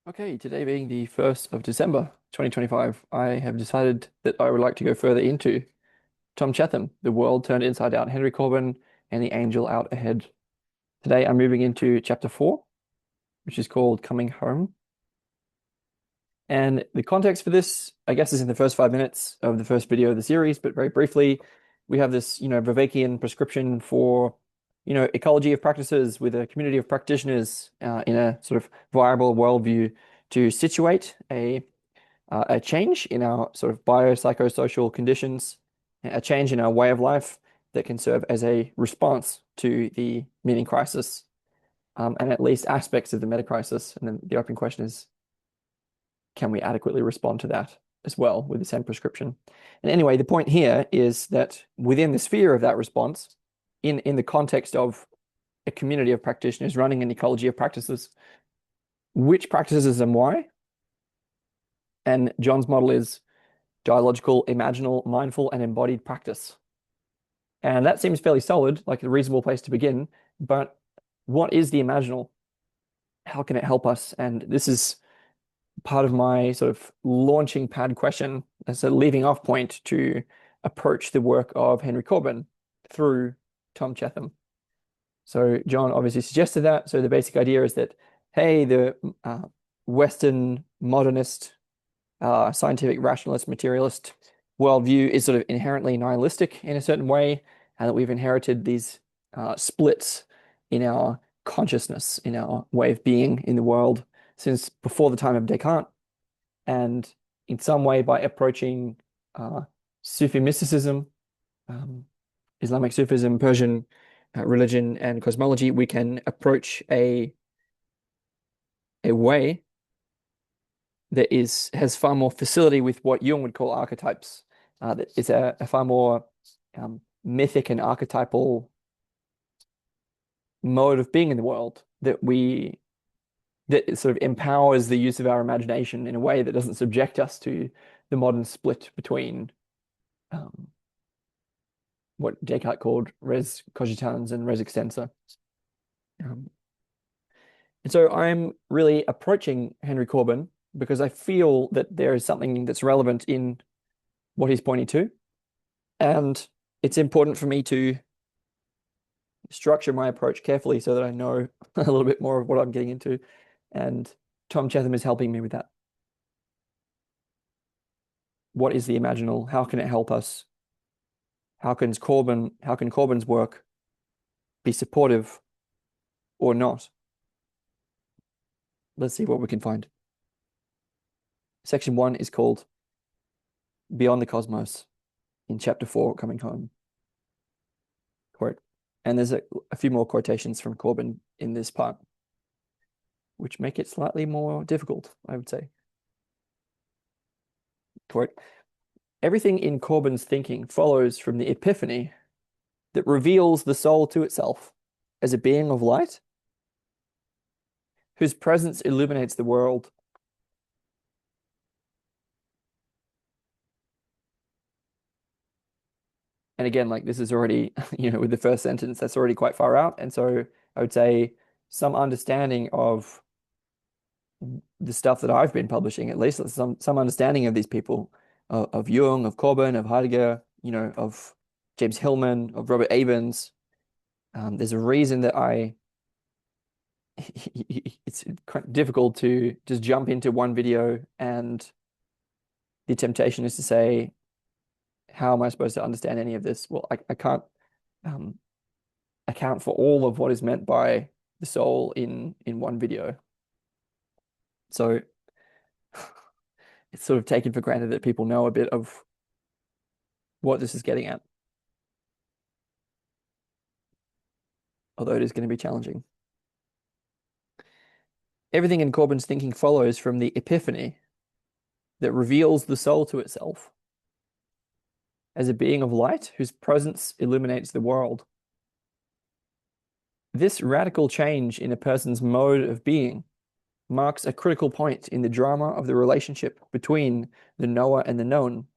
Okay, today being the 1st of December, 2025, I have decided that I would like to go further into Tom Cheetham, The World Turned Inside Out, Henry Corbin, and The Angel Out Ahead. Today I'm moving into chapter 4, which is called Coming Home. And the context for this, I guess, is in the first 5 minutes of the first video of the series, but very briefly, we have this, Vivekian prescription for, ecology of practices with a community of practitioners in a sort of viable worldview to situate a change in our sort of biopsychosocial conditions, a change in our way of life that can serve as a response to the meaning crisis, and at least aspects of the meta crisis. And then the open question is, can we adequately respond to that as well with the same prescription? And anyway, the point here is that within the sphere of that response, in the context of a community of practitioners running an ecology of practices, which practices and why? And John's model is dialogical, imaginal, mindful, and embodied practice. And that seems fairly solid, like a reasonable place to begin. But what is the imaginal? How can it help us? And this is part of my sort of launching pad question as a leaving off point to approach the work of Henry Corbin through Tom Cheetham. So John obviously suggested that. So the basic idea is that, hey, the Western modernist, scientific rationalist, materialist worldview is sort of inherently nihilistic in a certain way, and that we've inherited these splits in our consciousness, in our way of being in the world since before the time of Descartes. And in some way, by approaching Sufi mysticism, Islamic Sufism, Persian religion, and cosmology, we can approach a way that has far more facility with what Jung would call archetypes. That is a far more mythic and archetypal mode of being in the world that sort of empowers the use of our imagination in a way that doesn't subject us to the modern split between what Descartes called res cogitans and res extensa. And so I'm really approaching Henry Corbin because I feel that there is something that's relevant in what he's pointing to. And it's important for me to structure my approach carefully so that I know a little bit more of what I'm getting into. And Tom Cheetham is helping me with that. What is the imaginal? How can it help us? How can Corbin's work be supportive or not? Let's see what we can find. Section 1 is called Beyond the Cosmos in chapter 4, Coming Home. Quote. And there's a few more quotations from Corbin in this part, which make it slightly more difficult, I would say. Quote, everything in Corbin's thinking follows from the epiphany that reveals the soul to itself as a being of light, whose presence illuminates the world. And again, like this is already, with the first sentence, that's already quite far out. And so I would say some understanding of the stuff that I've been publishing, at least some understanding of these people, of Jung, of Corbin, of Heidegger, of James Hillman, of Robert Avens. There's a reason that it's difficult to just jump into one video, and the temptation is to say, how am I supposed to understand any of this? Well, I can't account for all of what is meant by the soul in one video. So it's sort of taken for granted that people know a bit of what this is getting at, although it is going to be challenging. Everything in Corbin's thinking follows from the epiphany that reveals the soul to itself as a being of light whose presence illuminates the world. This radical change in a person's mode of being marks a critical point in the drama of the relationship between the knower and the known.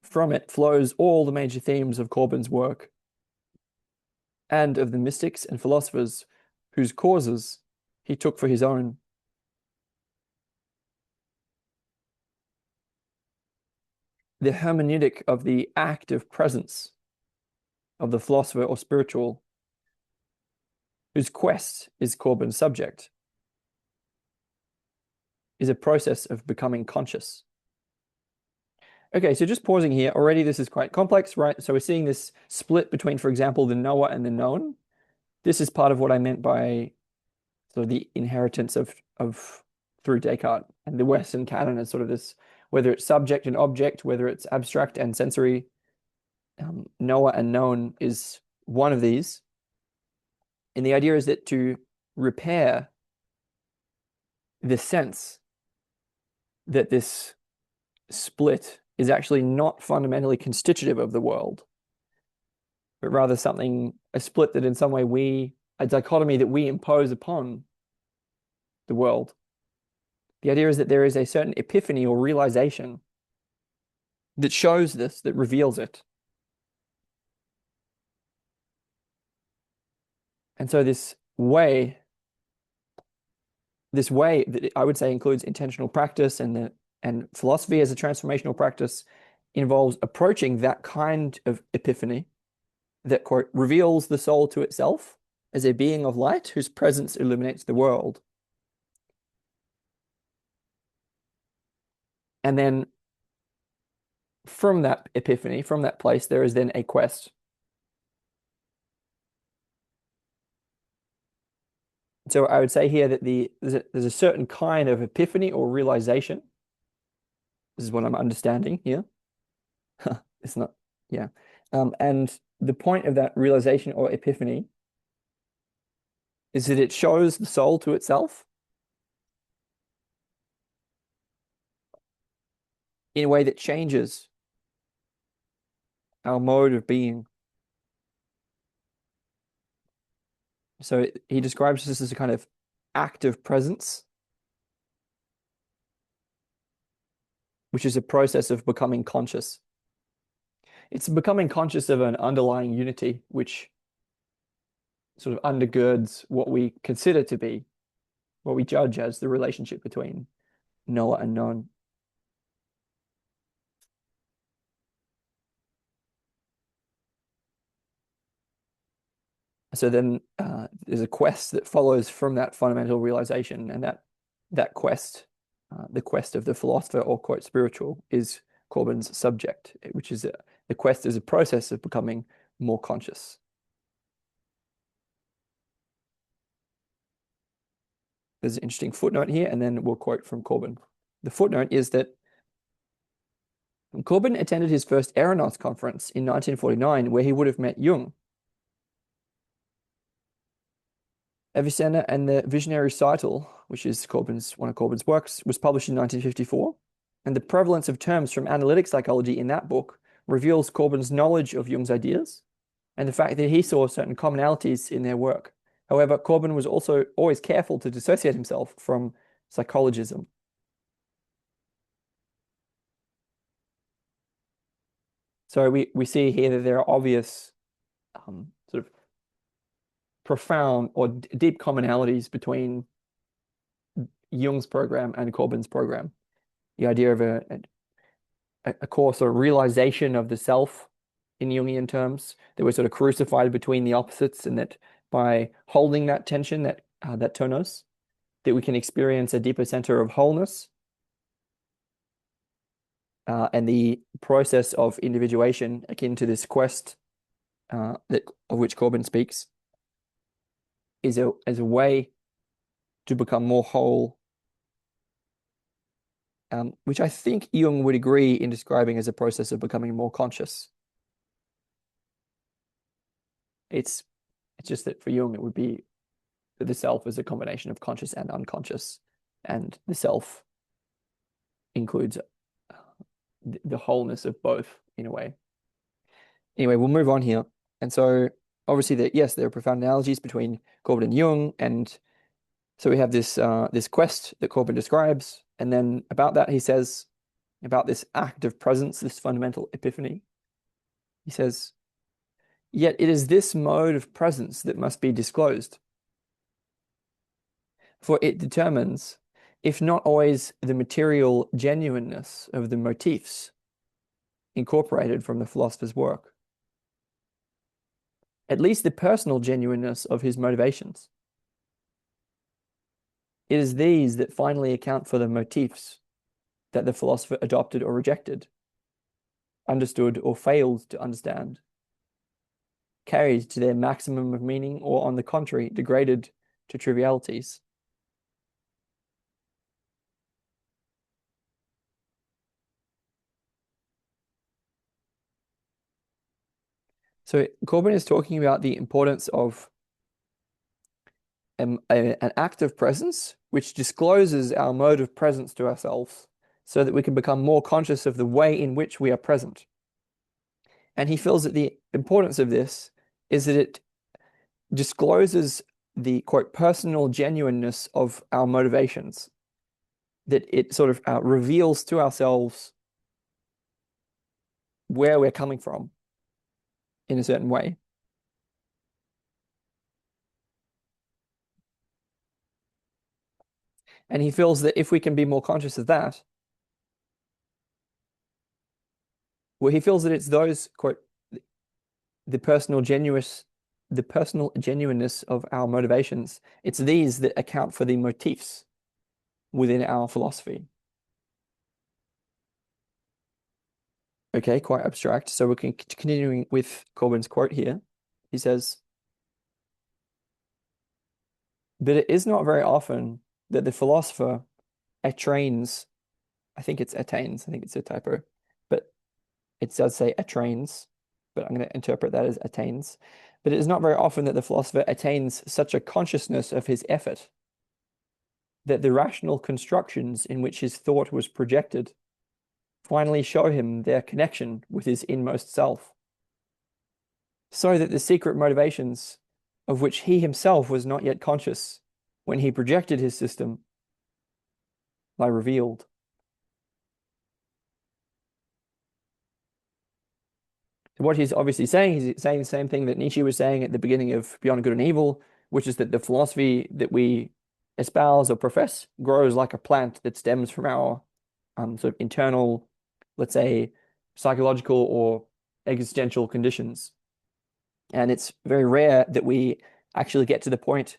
From it flows all the major themes of Corbin's work and of the mystics and philosophers whose causes he took for his own. The hermeneutic of the active presence of the philosopher or spiritual, whose quest is Corbin's subject, is a process of becoming conscious. Okay, so just pausing here, already this is quite complex, right? So we're seeing this split between, for example, the knower and the known. This is part of what I meant by sort of the inheritance of through Descartes and the Western canon is sort of this, whether it's subject and object, whether it's abstract and sensory, knower and known is one of these. And the idea is that to repair the sense that this split is actually not fundamentally constitutive of the world, but rather a split that in some way a dichotomy that we impose upon the world. The idea is that there is a certain epiphany or realization that shows this, that reveals it. And so this way that I would say includes intentional practice and philosophy as a transformational practice involves approaching that kind of epiphany that, quote, reveals the soul to itself as a being of light whose presence illuminates the world. And then from that epiphany, from that place, there is then a quest. So I would say here that there's a certain kind of epiphany or realization. This is what I'm understanding here. It's not, yeah. And the point of that realization or epiphany is that it shows the soul to itself in a way that changes our mode of being. So he describes this as a kind of active presence, which is a process of becoming conscious. It's becoming conscious of an underlying unity, which sort of undergirds what we consider to be, what we judge as the relationship between knower and known. So then there's a quest that follows from that fundamental realization, and that quest, the quest of the philosopher or quote spiritual, is Corbin's subject, which is the quest is a process of becoming more conscious. There's an interesting footnote here, and then we'll quote from Corbin. The footnote is that Corbin attended his first Aeronauts conference in 1949, where he would have met Jung. Avicenna and the Visionary Cycle, which is one of Corbin's works, was published in 1954. And the prevalence of terms from analytic psychology in that book reveals Corbin's knowledge of Jung's ideas and the fact that he saw certain commonalities in their work. However, Corbin was also always careful to dissociate himself from psychologism. So we see here that there are obvious sort of profound or deep commonalities between Jung's program and Corbin's program. The idea of a course or realization of the self in Jungian terms, that we're sort of crucified between the opposites, and that by holding that tension, that tonos, that we can experience a deeper center of wholeness. And the process of individuation, akin to this quest of which Corbin speaks, is a way to become more whole, which I think Jung would agree in describing as a process of becoming more conscious. It's just that for Jung, it would be that the self is a combination of conscious and unconscious, and the self includes the wholeness of both in a way. Anyway, we'll move on here. And so obviously there are profound analogies between Corbin and Jung, and so we have this quest that Corbin describes, and then about that he says, about this act of presence, this fundamental epiphany, he says, yet it is this mode of presence that must be disclosed. for it determines, if not always the material genuineness of the motifs incorporated from the philosopher's work, at least the personal genuineness of his motivations. It is these that finally account for the motifs that the philosopher adopted or rejected, understood or failed to understand, carried to their maximum of meaning, or on the contrary, degraded to trivialities. So Corbin is talking about the importance of an act of presence which discloses our mode of presence to ourselves so that we can become more conscious of the way in which we are present. And he feels that the importance of this is that it discloses the, quote, personal genuineness of our motivations, that it sort of reveals to ourselves where we're coming from in a certain way. And he feels that if we can be more conscious of that, well, he feels that it's those, quote, the personal genuineness of our motivations, it's these that account for the motifs within our philosophy. Okay, quite abstract. So we're continuing with Corbin's quote here. He says, but it is not very often that the philosopher attrains, I think it's attains, I think it's a typo, but it does say attrains, but I'm going to interpret that as attains. But it is not very often that the philosopher attains such a consciousness of his effort that the rational constructions in which his thought was projected finally show him their connection with his inmost self, so that the secret motivations of which he himself was not yet conscious when he projected his system lie revealed. So what he's obviously saying, he's saying the same thing that Nietzsche was saying at the beginning of Beyond Good and Evil, which is that the philosophy that we espouse or profess grows like a plant that stems from our sort of internal, let's say, psychological or existential conditions. And it's very rare that we actually get to the point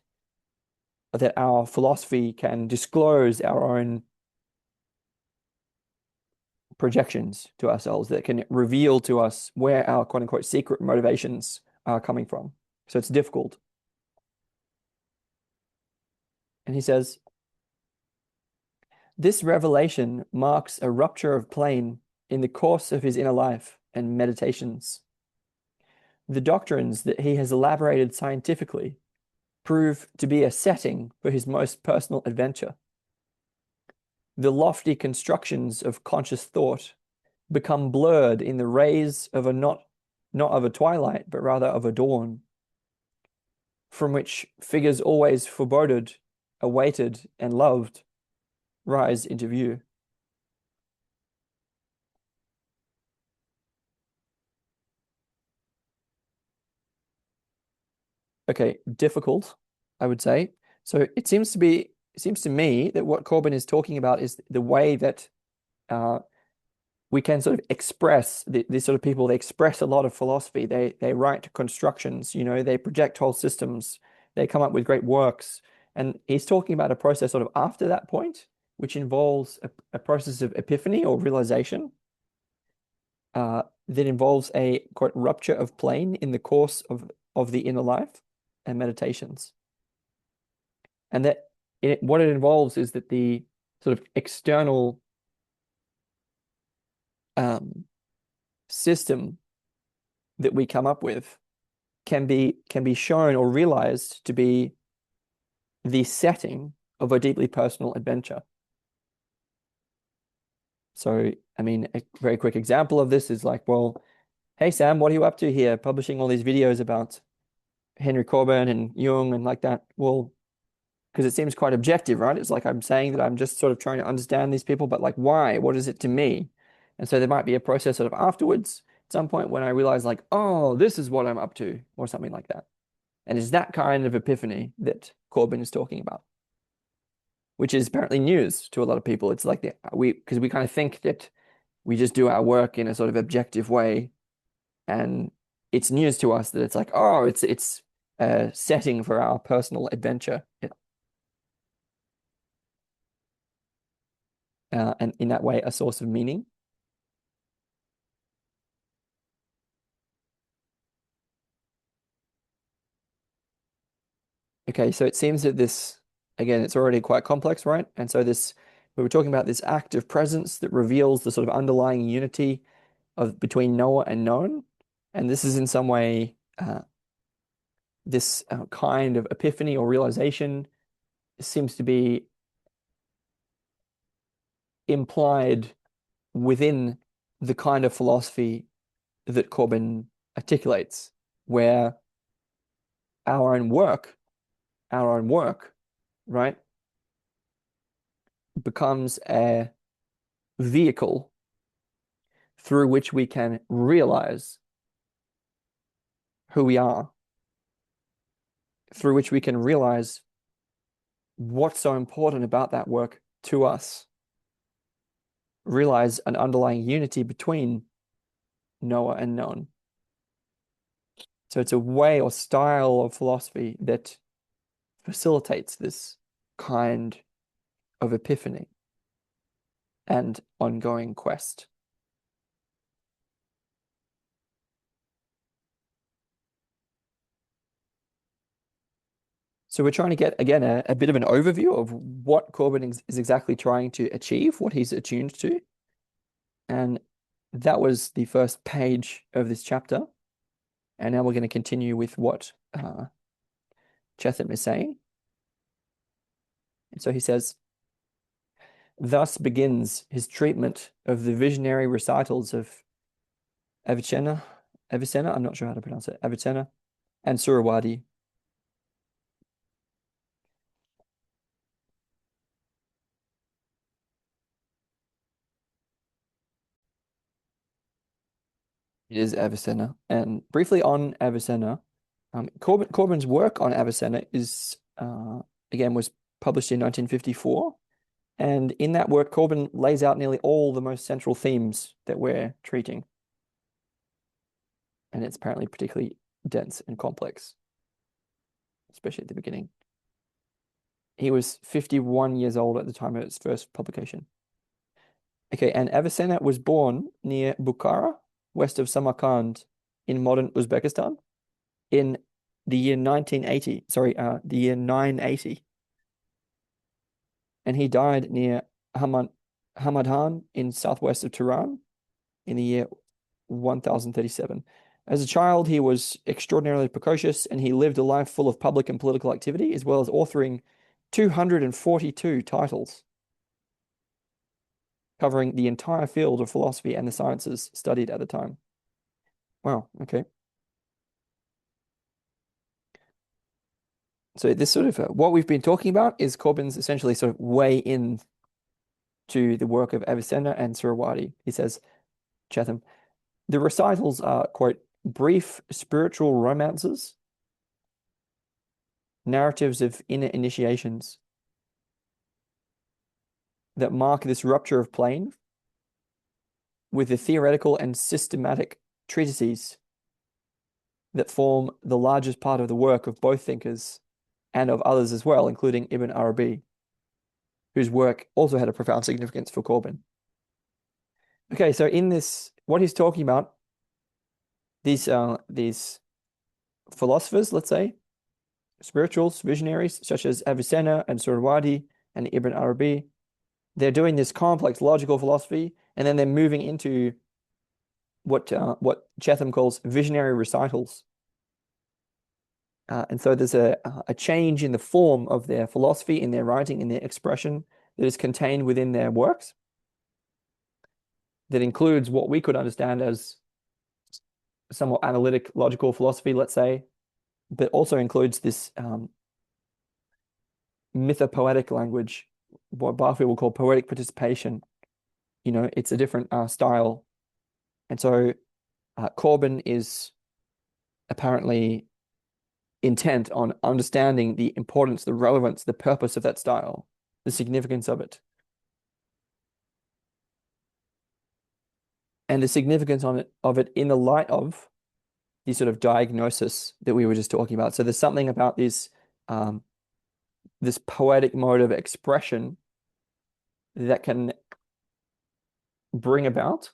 that our philosophy can disclose our own projections to ourselves, that can reveal to us where our quote unquote secret motivations are coming from. So it's difficult. And he says, this revelation marks a rupture of plane in the course of his inner life and meditations. The doctrines that he has elaborated scientifically prove to be a setting for his most personal adventure. The lofty constructions of conscious thought become blurred in the rays of a not of a twilight, but rather of a dawn, from which figures always foreboded, awaited, and loved rise into view. Okay, difficult, I would say. So it seems to me that what Corbin is talking about is the way that we can sort of express these sort of people. They express a lot of philosophy. They write constructions, they project whole systems. They come up with great works. And he's talking about a process sort of after that point, which involves a process of epiphany or realization that involves a quote rupture of plane in the course of the inner life and meditations. And that what it involves is that the sort of external system that we come up with can be shown or realized to be the setting of a deeply personal adventure. So, I mean, a very quick example of this is like, well, hey, Sam, what are you up to here? Publishing all these videos about Henry Corbin and Jung and like that. Well, because it seems quite objective, right? It's like I'm saying that I'm just sort of trying to understand these people, but like, why? What is it to me? And so there might be a process sort of afterwards, at some point when I realize like, oh, this is what I'm up to, or something like that. And it's that kind of epiphany that Corbin is talking about. which is apparently news to a lot of people. It's like because we kind of think that we just do our work in a sort of objective way, and it's news to us that it's like, oh, it's a setting for our personal adventure. And in that way, a source of meaning. Okay, so it seems that this, again, it's already quite complex, right? And so we were talking about this act of presence that reveals the sort of underlying unity of between knower and known. And this is in some way this kind of epiphany or realization seems to be implied within the kind of philosophy that Corbin articulates, where our own work, right, becomes a vehicle through which we can realize who we are, through which we can realize what's so important about that work to us, realize an underlying unity between knower and known. So it's a way or style of philosophy that facilitates this kind of epiphany and ongoing quest. So we're trying to get, again, a bit of an overview of what Corbin is exactly trying to achieve, what he's attuned to. And that was the first page of this chapter. And now we're going to continue with what Cheetham is saying. And so he says, thus begins his treatment of the visionary recitals of Avicenna, I'm not sure how to pronounce it, Avicenna, and Surawadi. It is Avicenna. And briefly on Avicenna, Corbin's work on Avicenna is, again, was published in 1954. And in that work, Corbin lays out nearly all the most central themes that we're treating. And it's apparently particularly dense and complex, especially at the beginning. He was 51 years old at the time of its first publication. Okay, and Avicenna was born near Bukhara, west of Samarkand, in modern Uzbekistan, in the year 1980. Sorry, the year 980. And he died near Hamadan in southwest of Tehran in the year 1037. As a child, he was extraordinarily precocious, and he lived a life full of public and political activity, as well as authoring 242 titles, covering the entire field of philosophy and the sciences studied at the time. Wow, okay. So this sort of, what we've been talking about is Corbin's essentially sort of way in to the work of Avicenna and Surawadi. He says, Cheetham, the recitals are, quote, brief spiritual romances, narratives of inner initiations that mark this rupture of plane with the theoretical and systematic treatises that form the largest part of the work of both thinkers and of others as well, including Ibn Arabi, whose work also had a profound significance for Corbin. Okay, so in this, what he's talking about, these philosophers, let's say, spirituals, visionaries, such as Avicenna and Surawadi and Ibn Arabi, they're doing this complex logical philosophy, and then they're moving into what Cheetham calls visionary recitals. And so there's a change in the form of their philosophy, in their writing, in their expression that is contained within their works, that includes what we could understand as somewhat analytic, logical philosophy, let's say, but also includes this mythopoetic language, what Barfield will call poetic participation. You know, it's a different style. And so Corbin is apparently intent on understanding the importance, the relevance, the purpose of that style, the significance of it. And the significance of it in the light of the sort of diagnosis that we were just talking about. So there's something about this poetic mode of expression that can bring about,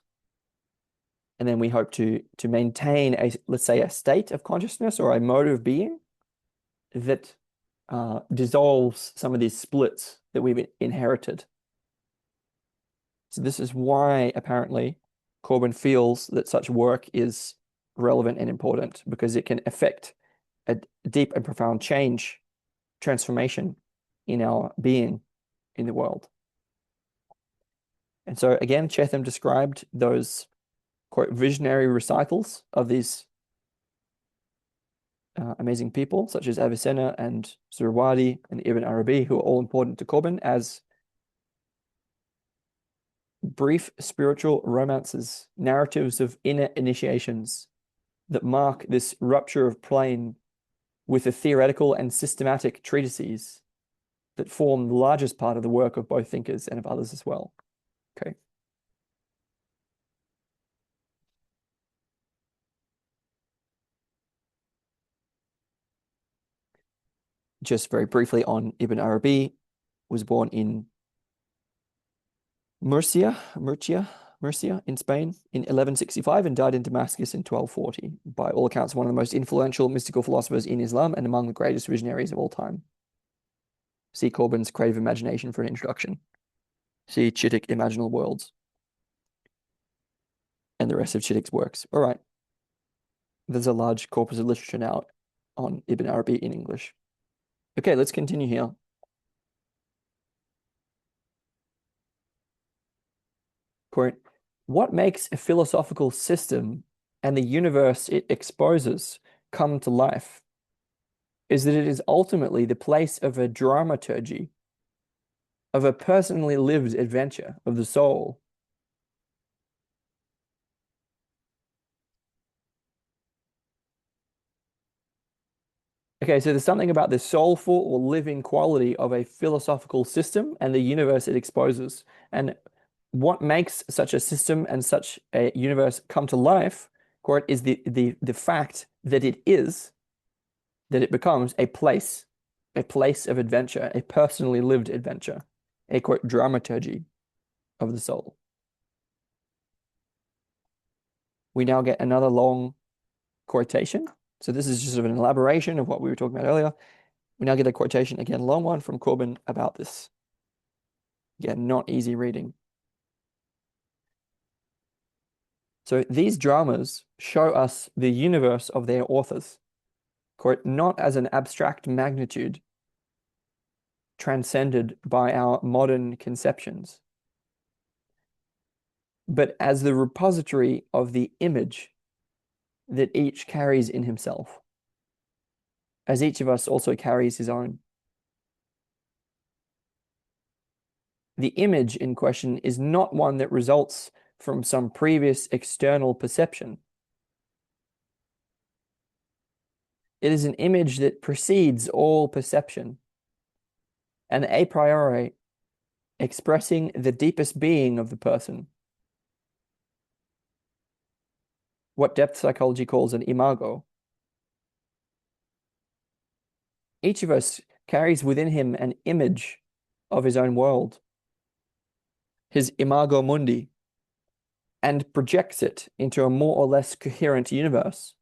and then we hope to maintain let's say, a state of consciousness or a mode of being that dissolves some of these splits that we've inherited. So this is why apparently Corbin feels that such work is relevant and important, because it can affect a deep and profound transformation in our being in the world. And so again, Cheetham described those, quote, visionary recitals of these amazing people such as Avicenna and Surawadi and Ibn Arabi, who are all important to Corbin, as brief spiritual romances, narratives of inner initiations that mark this rupture of plane with the theoretical and systematic treatises that form the largest part of the work of both thinkers and of others as well. Okay. Just very briefly on Ibn Arabi, was born in Murcia in Spain in 1165 and died in Damascus in 1240. By all accounts, one of the most influential mystical philosophers in Islam and among the greatest visionaries of all time. See Corbin's Creative Imagination for an introduction. See Chittick Imaginal Worlds and the rest of Chittick's works. All right. There's a large corpus of literature now on Ibn Arabi in English. Okay, let's continue here. Quote, what makes a philosophical system and the universe it exposes come to life is that it is ultimately the place of a dramaturgy, of a personally lived adventure of the soul. Okay, so there's something about the soulful or living quality of a philosophical system and the universe it exposes. And what makes such a system and such a universe come to life, quote, is the fact that it becomes a place of adventure, a personally lived adventure, a, quote, dramaturgy of the soul. We now get another long quotation. So this is just sort of an elaboration of what we were talking about earlier. We now get a quotation, again, long one from Corbin about this. Again, not easy reading. So these dramas show us the universe of their authors, quote, not as an abstract magnitude transcended by our modern conceptions, but as the repository of the image that each carries in himself, as each of us also carries his own. The image in question is not one that results from some previous external perception. It is an image that precedes all perception, and a priori expressing the deepest being of the person. What depth psychology calls an imago. Each of us carries within him an image of his own world, his imago mundi, and projects it into a more or less coherent universe,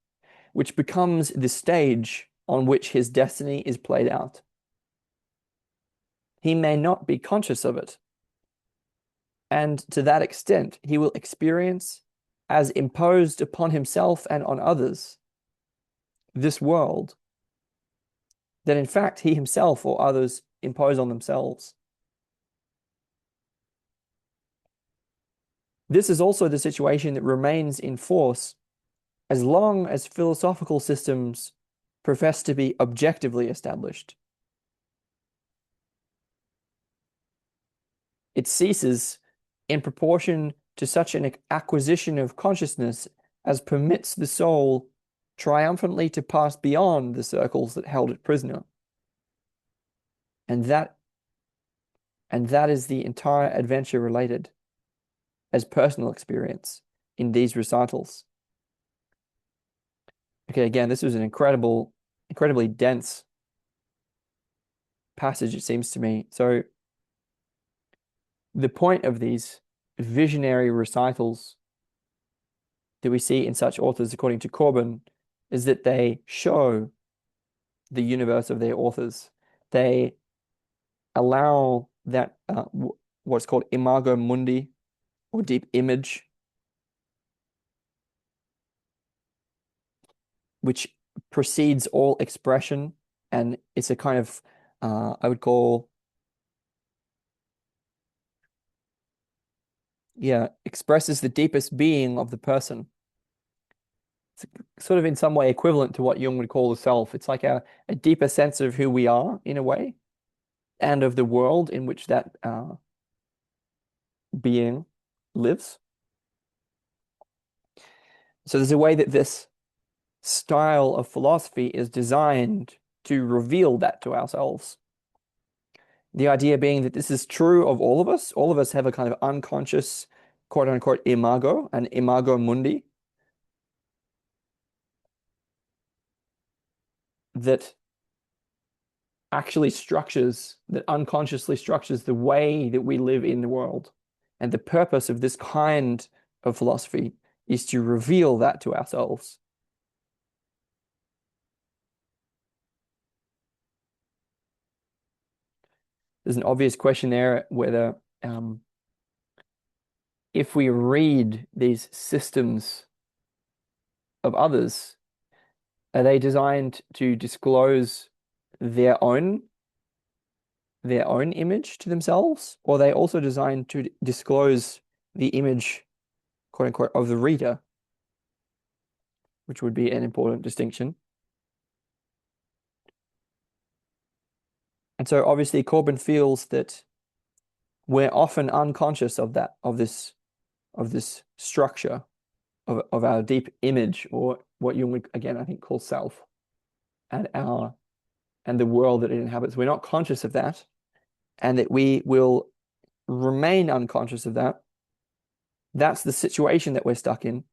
which becomes the stage on which his destiny is played out. He may not be conscious of it, and to that extent, he will experience as imposed upon himself and on others this world that in fact he himself or others impose on themselves. This is also the situation that remains in force as long as philosophical systems profess to be objectively established. It ceases in proportion to such an acquisition of consciousness as permits the soul triumphantly to pass beyond the circles that held it prisoner. And that And that is the entire adventure related as personal experience in these recitals. Okay, again, this was an incredibly dense passage, it seems to me. So the point of these visionary recitals that we see in such authors, according to Corbin, is that they show the universe of their authors. They allow that what's called imago mundi, or deep image, which precedes all expression, and it's a kind of I would call, yeah, expresses the deepest being of the person. It's sort of in some way equivalent to what Jung would call the self. It's like a deeper sense of who we are in a way, and of the world in which that being lives. So there's a way that this style of philosophy is designed to reveal that to ourselves. The idea being that this is true of all of us. All of us have a kind of unconscious, quote unquote, imago, an imago mundi, that that unconsciously structures the way that we live in the world. And the purpose of this kind of philosophy is to reveal that to ourselves. There's an obvious question there whether if we read these systems of others, are they designed to disclose their own image to themselves, or are they also designed to disclose the image, quote unquote, of the reader, which would be an important distinction. And so obviously Corbin feels that we're often unconscious of this structure of our deep image, or what Jung would again I think call self, and the world that it inhabits. We're not conscious of that, and that we will remain unconscious of that. That's the situation that we're stuck in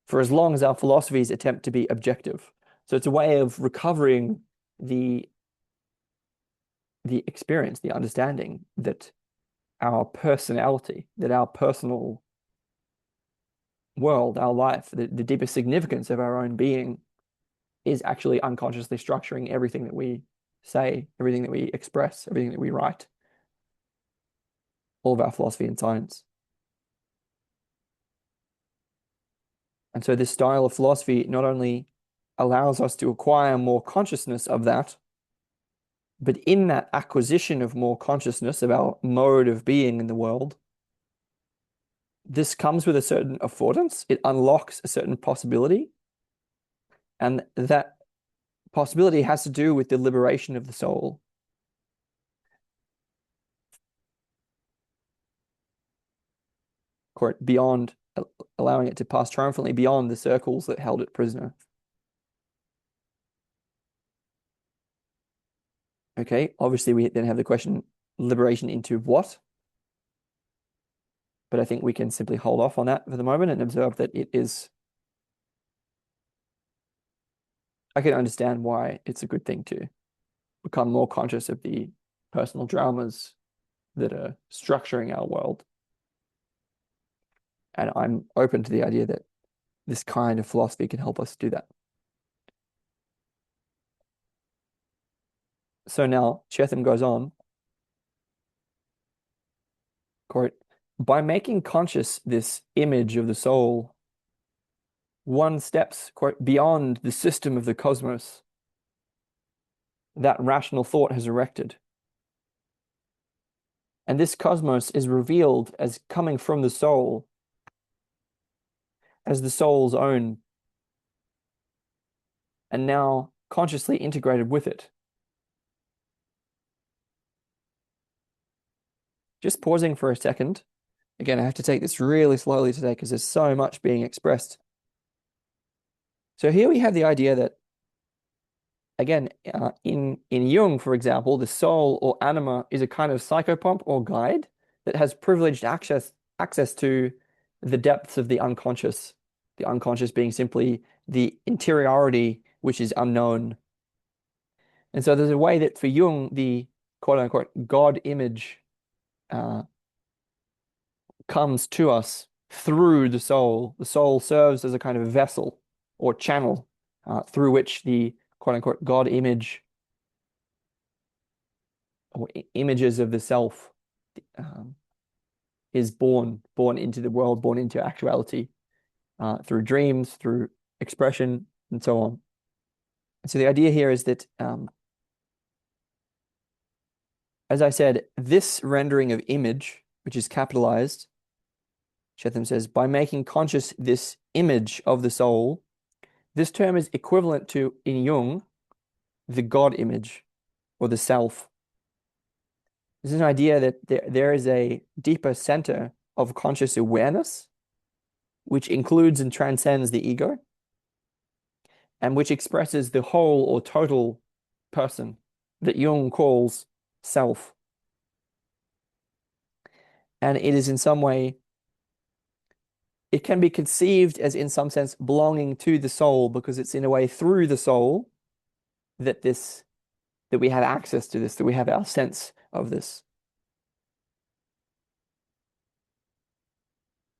for as long as our philosophies attempt to be objective. So it's a way of recovering the experience, the understanding that our personality, that our personal world, our life, the deepest significance of our own being is actually unconsciously structuring everything that we say, everything that we express, everything that we write, all of our philosophy and science. And so this style of philosophy not only allows us to acquire more consciousness of that, but in that acquisition of more consciousness of our mode of being in the world, this comes with a certain affordance. It unlocks a certain possibility. And that possibility has to do with the liberation of the soul. Beyond, allowing it to pass triumphantly beyond the circles that held it prisoner. Okay, obviously we then have the question, liberation into what? But I think we can simply hold off on that for the moment and observe that it is. I can understand why it's a good thing to become more conscious of the personal dramas that are structuring our world. And I'm open to the idea that this kind of philosophy can help us do that. So now Cheetham goes on, quote, by making conscious this image of the soul, one steps, quote, beyond the system of the cosmos that rational thought has erected. And this cosmos is revealed as coming from the soul, as the soul's own, and now consciously integrated with it. Just pausing for a second. Again, I have to take this really slowly today because there's so much being expressed. So here we have the idea that again, in Jung, for example, the soul or anima is a kind of psychopomp or guide that has privileged access to the depths of the unconscious. The unconscious being simply the interiority, which is unknown. And so there's a way that for Jung, the quote unquote God image uh, comes to us through the soul. The soul serves as a kind of vessel or channel through which the quote unquote God image or images of the self um, is born into the world, born into actuality through dreams, through expression, and so on. And so the idea here is that, as I said, this rendering of image, which is capitalized, Cheetham says, by making conscious this image of the soul, this term is equivalent to, in Jung, the God image or the self. This is an idea that there is a deeper center of conscious awareness, which includes and transcends the ego, and which expresses the whole or total person that Jung calls self. And it is in some way, it can be conceived as in some sense belonging to the soul because it's in a way through the soul that that we have access to this, that we have our sense of this.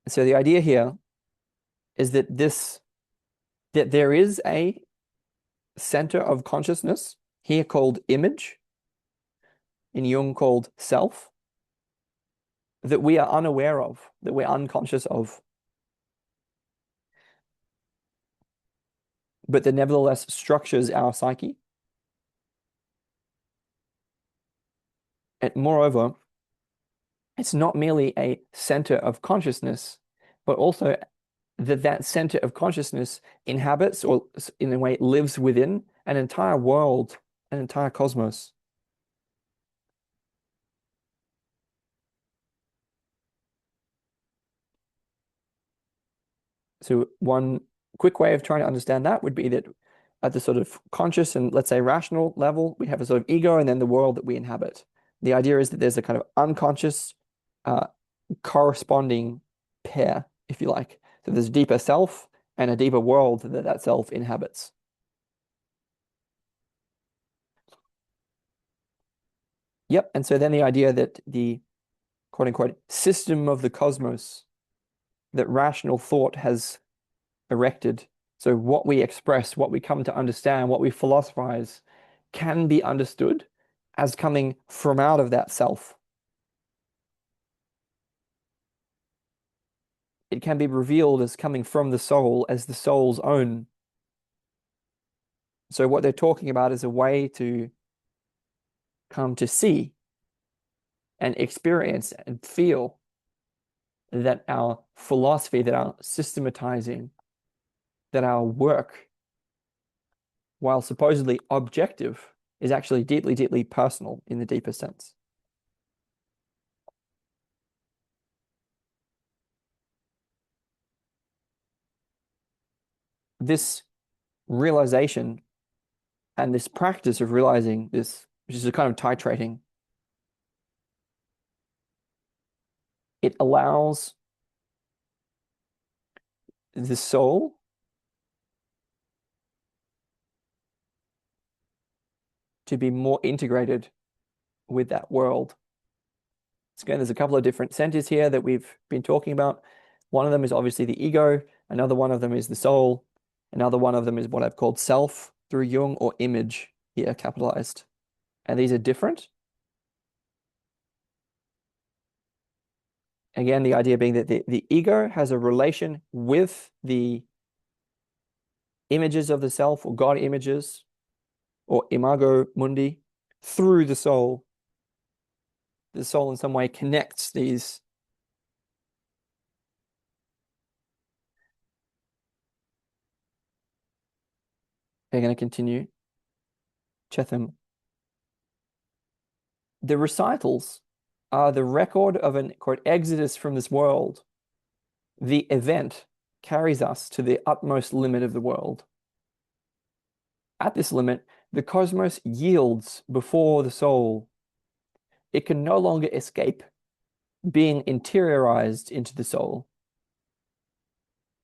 So the idea here is that there is a center of consciousness here called image, in Jung called self, that we are unaware of, that we're unconscious of, but that nevertheless structures our psyche. And moreover, it's not merely a center of consciousness, but also that center of consciousness inhabits, or in a way lives within, an entire world, an entire cosmos. So one quick way of trying to understand that would be that at the sort of conscious and, let's say, rational level, we have a sort of ego and then the world that we inhabit. The idea is that there's a kind of unconscious uh, corresponding pair, if you like. So there's a deeper self and a deeper world that self inhabits. Yep. And so then the idea that the quote unquote system of the cosmos that rational thought has erected, so what we express, what we come to understand, what we philosophize, can be understood as coming from out of that self. It can be revealed as coming from the soul, as the soul's own. So what they're talking about is a way to come to see and experience and feel that our philosophy, that our systematizing, that our work, while supposedly objective, is actually deeply, deeply personal in the deeper sense. This realization and this practice of realizing this, which is a kind of titrating, it allows the soul to be more integrated with that world. So again, there's a couple of different centers here that we've been talking about. One of them is obviously the ego. Another one of them is the soul. Another one of them is what I've called self through Jung, or image here capitalized. And these are different. Again, the idea being that the ego has a relation with the images of the self, or God images, or Imago Mundi, through the soul. The soul in some way connects these. They're going to continue. Cheetham. The recitals are the record of an quote exodus from this world. The event carries us to the utmost limit of the world. At this limit, the cosmos yields before the soul. It can no longer escape being interiorized into the soul,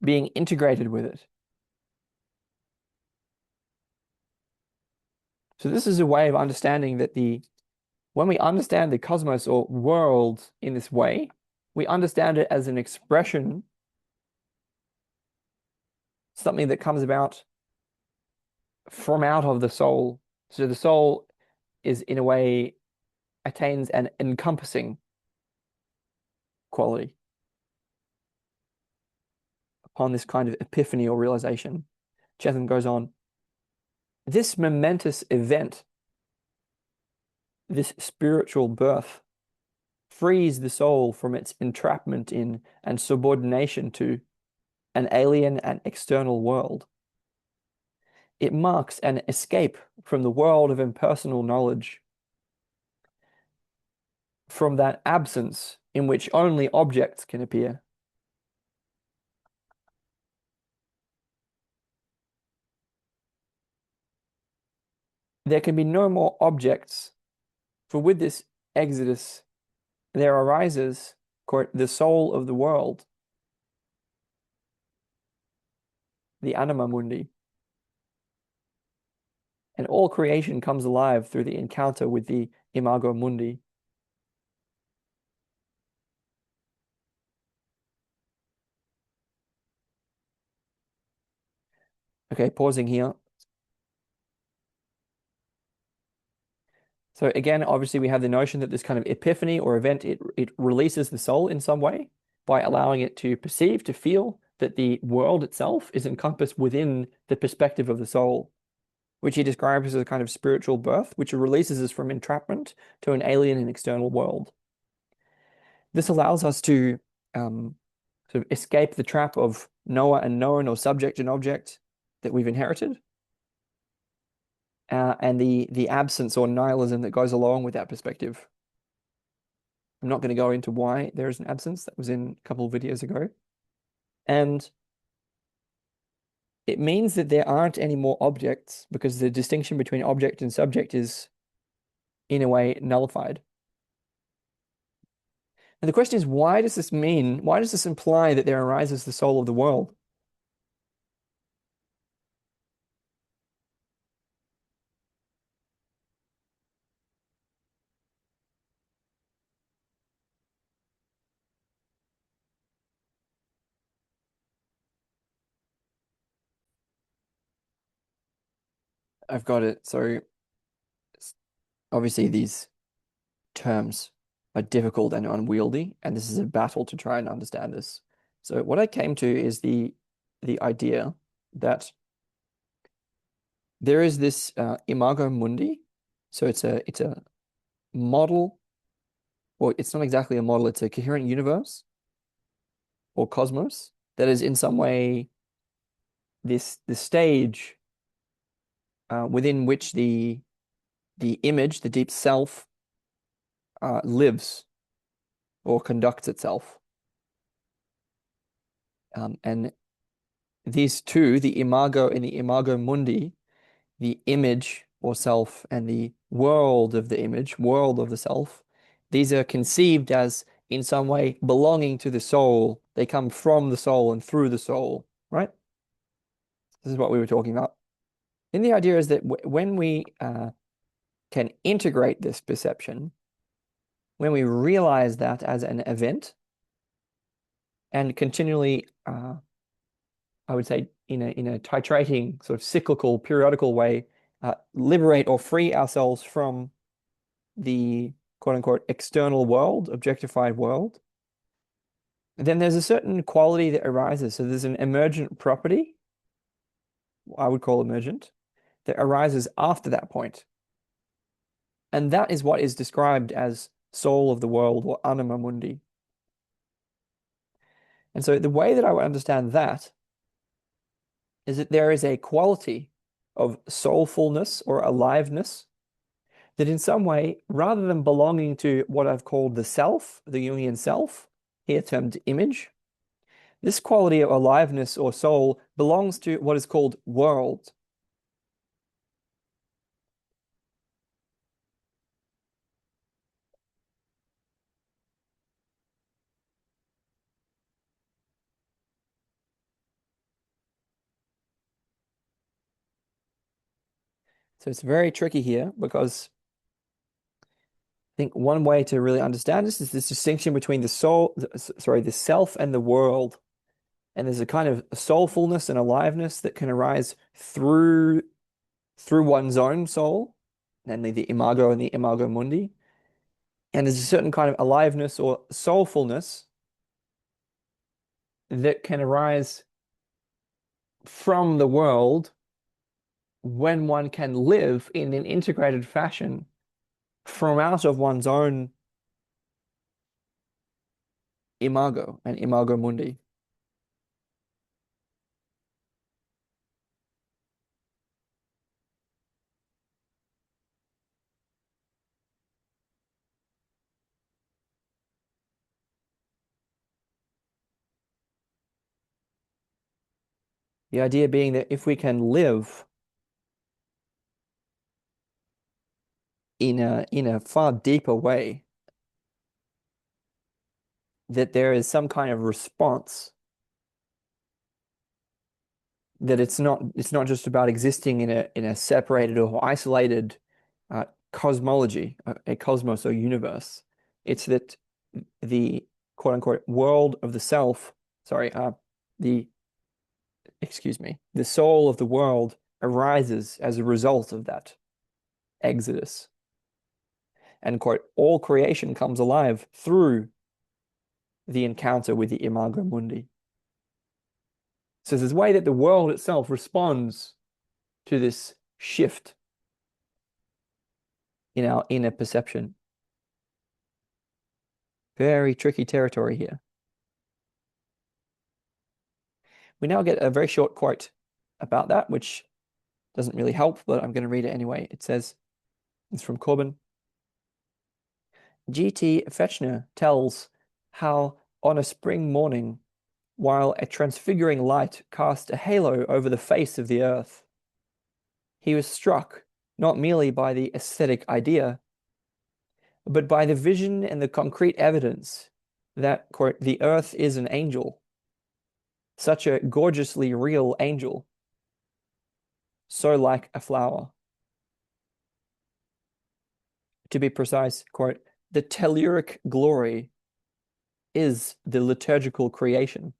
being integrated with it. So this is a way of understanding that when we understand the cosmos or world in this way, we understand it as an expression, something that comes about from out of the soul. So the soul is, in a way, attains an encompassing quality upon this kind of epiphany or realization. Cheetham goes on, this momentous event, this spiritual birth, frees the soul from its entrapment in and subordination to an alien and external world. It marks an escape from the world of impersonal knowledge, from that absence in which only objects can appear. There can be no more objects, for with this exodus there arises, quote, the soul of the world, the Anima Mundi, and all creation comes alive through the encounter with the Imago Mundi. Okay, pausing here. So again, obviously we have the notion that this kind of epiphany or event, it releases the soul in some way by allowing it to perceive, to feel that the world itself is encompassed within the perspective of the soul, which he describes as a kind of spiritual birth, which releases us from entrapment to an alien and external world. This allows us to sort of escape the trap of knower and known, or subject and object, that we've inherited, and the absence or nihilism that goes along with that perspective. I'm not going to go into why there is an absence. That was in a couple of videos ago. And it means that there aren't any more objects, because the distinction between object and subject is, in a way, nullified. And the question is, why does this imply that there arises the soul of the world? I've got it. So obviously these terms are difficult and unwieldy, and this is a battle to try and understand this. So what I came to is the idea that there is this Imago Mundi. So it's a model, or it's not exactly a model, it's a coherent universe or cosmos that is in some way this stage within which the image, the deep self, lives or conducts itself. And these two, the imago and the imago mundi, the image or self and the world of the image, world of the self, these are conceived as in some way belonging to the soul. They come from the soul and through the soul, right? This is what we were talking about. And the idea is that when we can integrate this perception, when we realize that as an event and continually, I would say in a titrating, sort of cyclical, periodical way, liberate or free ourselves from the quote unquote external world, objectified world, then there's a certain quality that arises. So there's an emergent property, I would call emergent, that arises after that point. And that is what is described as soul of the world, or anima mundi. And so the way that I would understand that is that there is a quality of soulfulness or aliveness that in some way, rather than belonging to what I've called the self, the Jungian self, here termed image, this quality of aliveness or soul belongs to what is called world. So it's very tricky here because I think one way to really understand this is this distinction between the soul, sorry, the self and the world. And there's a kind of soulfulness and aliveness that can arise through one's own soul, namely the imago and the imago mundi. And there's a certain kind of aliveness or soulfulness that can arise from the world when one can live in an integrated fashion from out of one's own imago and imago mundi. The idea being that if we can live in a far deeper way, that there is some kind of response, that it's not just about existing in a separated or isolated uh, cosmology, a cosmos or universe. It's that the quote unquote world of the self, sorry, the excuse me, the soul of the world arises as a result of that exodus. And quote, all creation comes alive through the encounter with the Imago Mundi. So there's a way that the world itself responds to this shift in our inner perception. Very tricky territory here. We now get a very short quote about that, which doesn't really help, but I'm going to read it anyway. It says, it's from Corbin. G.T. Fechner tells how on a spring morning, while a transfiguring light cast a halo over the face of the earth, he was struck not merely by the aesthetic idea, but by the vision and the concrete evidence that, quote, the earth is an angel, such a gorgeously real angel, so like a flower. To be precise, quote, the telluric glory is the liturgical creation,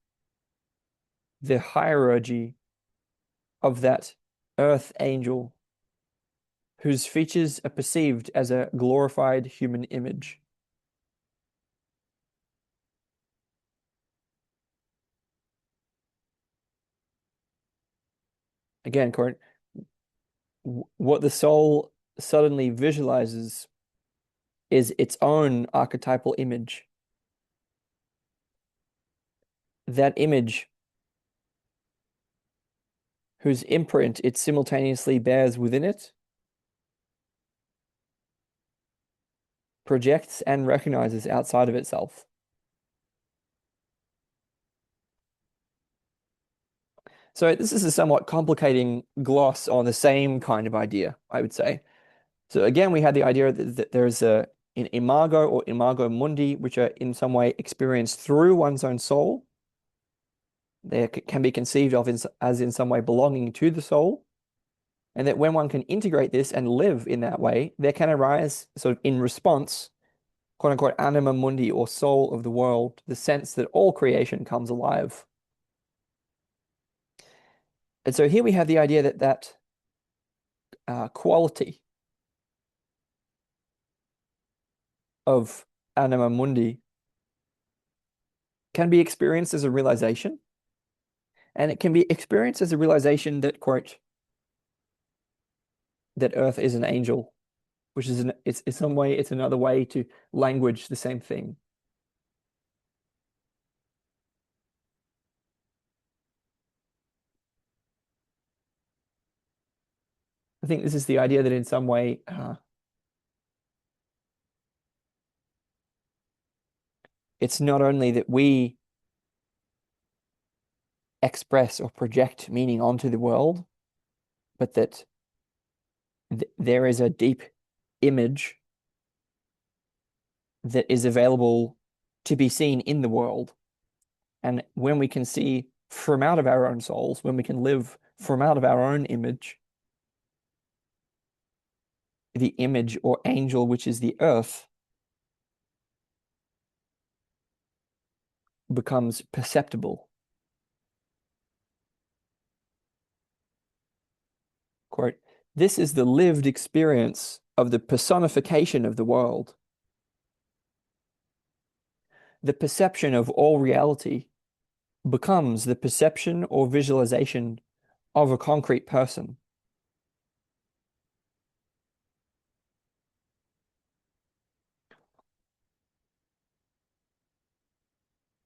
the hierarchy of that earth angel whose features are perceived as a glorified human image. Again, quote, what the soul suddenly visualizes is its own archetypal image. That image, whose imprint it simultaneously bears within it, projects and recognizes outside of itself. So this is a somewhat complicating gloss on the same kind of idea, I would say. So again, we had the idea that there's an imago or imago mundi, which are in some way experienced through one's own soul. They can be conceived of as in some way belonging to the soul. And that when one can integrate this and live in that way, there can arise sort of in response, quote unquote, anima mundi or soul of the world, the sense that all creation comes alive. And so here we have the idea that quality of anima mundi can be experienced as a realization, and it can be experienced as a realization that, quote, that Earth is an angel, which is it's in some way it's another way to language the same thing. I think this is the idea that in some way it's not only that we express or project meaning onto the world, but that there is a deep image that is available to be seen in the world. And when we can see from out of our own souls, when we can live from out of our own image, the image or angel, which is the earth, becomes perceptible. Quote, this is the lived experience of the personification of the world. The perception of all reality becomes the perception or visualization of a concrete person.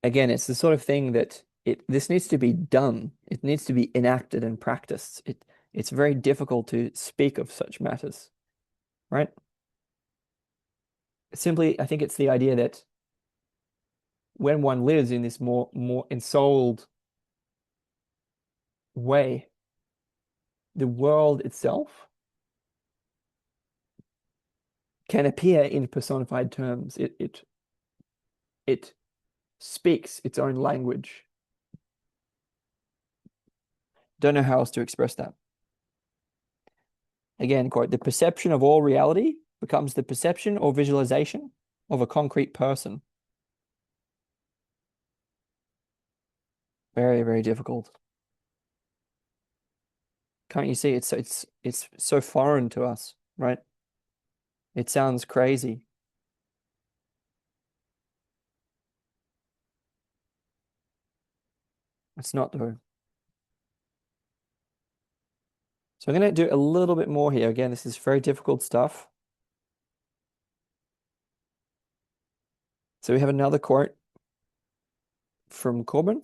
Again, it's the sort of thing that this needs to be done. It needs to be enacted and practiced. It's very difficult to speak of such matters, right? Simply, I think it's the idea that when one lives in this more ensouled way, the world itself can appear in personified terms. It speaks its own language. Don't know how else to express that. Again, quote, the perception of all reality becomes the perception or visualization of a concrete person. Very, very difficult. Can't you see? It's so foreign to us, right? It sounds crazy. It's not though. So I'm going to do a little bit more here. Again, this is very difficult stuff. So we have another quote from Corbin.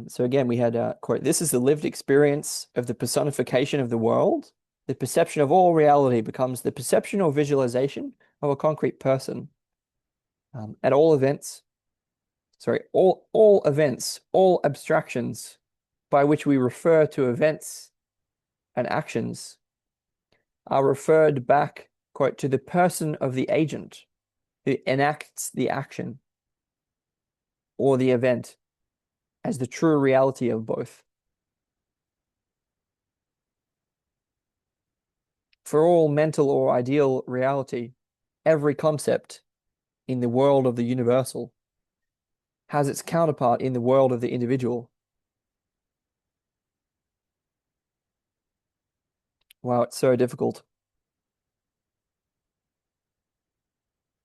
So again, we had a quote, this is the lived experience of the personification of the world. The perception of all reality becomes the perception or visualization of a concrete person. At all events, all events, all abstractions by which we refer to events and actions are referred back, quote, to the person of the agent who enacts the action or the event as the true reality of both. For all mental or ideal reality, every concept in the world of the universal has its counterpart in the world of the individual. Wow, it's so difficult.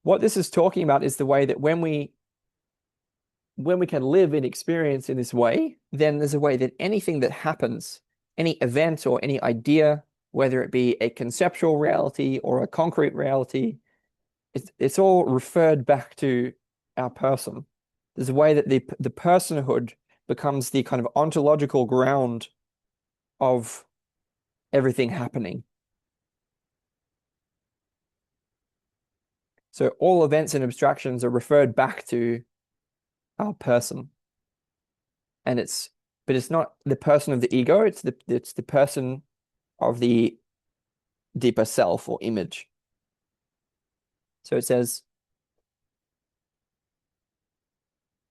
What this is talking about is the way that when we can live and experience in this way, then there's a way that anything that happens, any event or any idea, whether it be a conceptual reality or a concrete reality, it's all referred back to our person. There's a way that the personhood becomes the kind of ontological ground of everything happening. So all events and abstractions are referred back to our person. And but it's not the person of the ego, it's the person of the deeper self or image. So it says,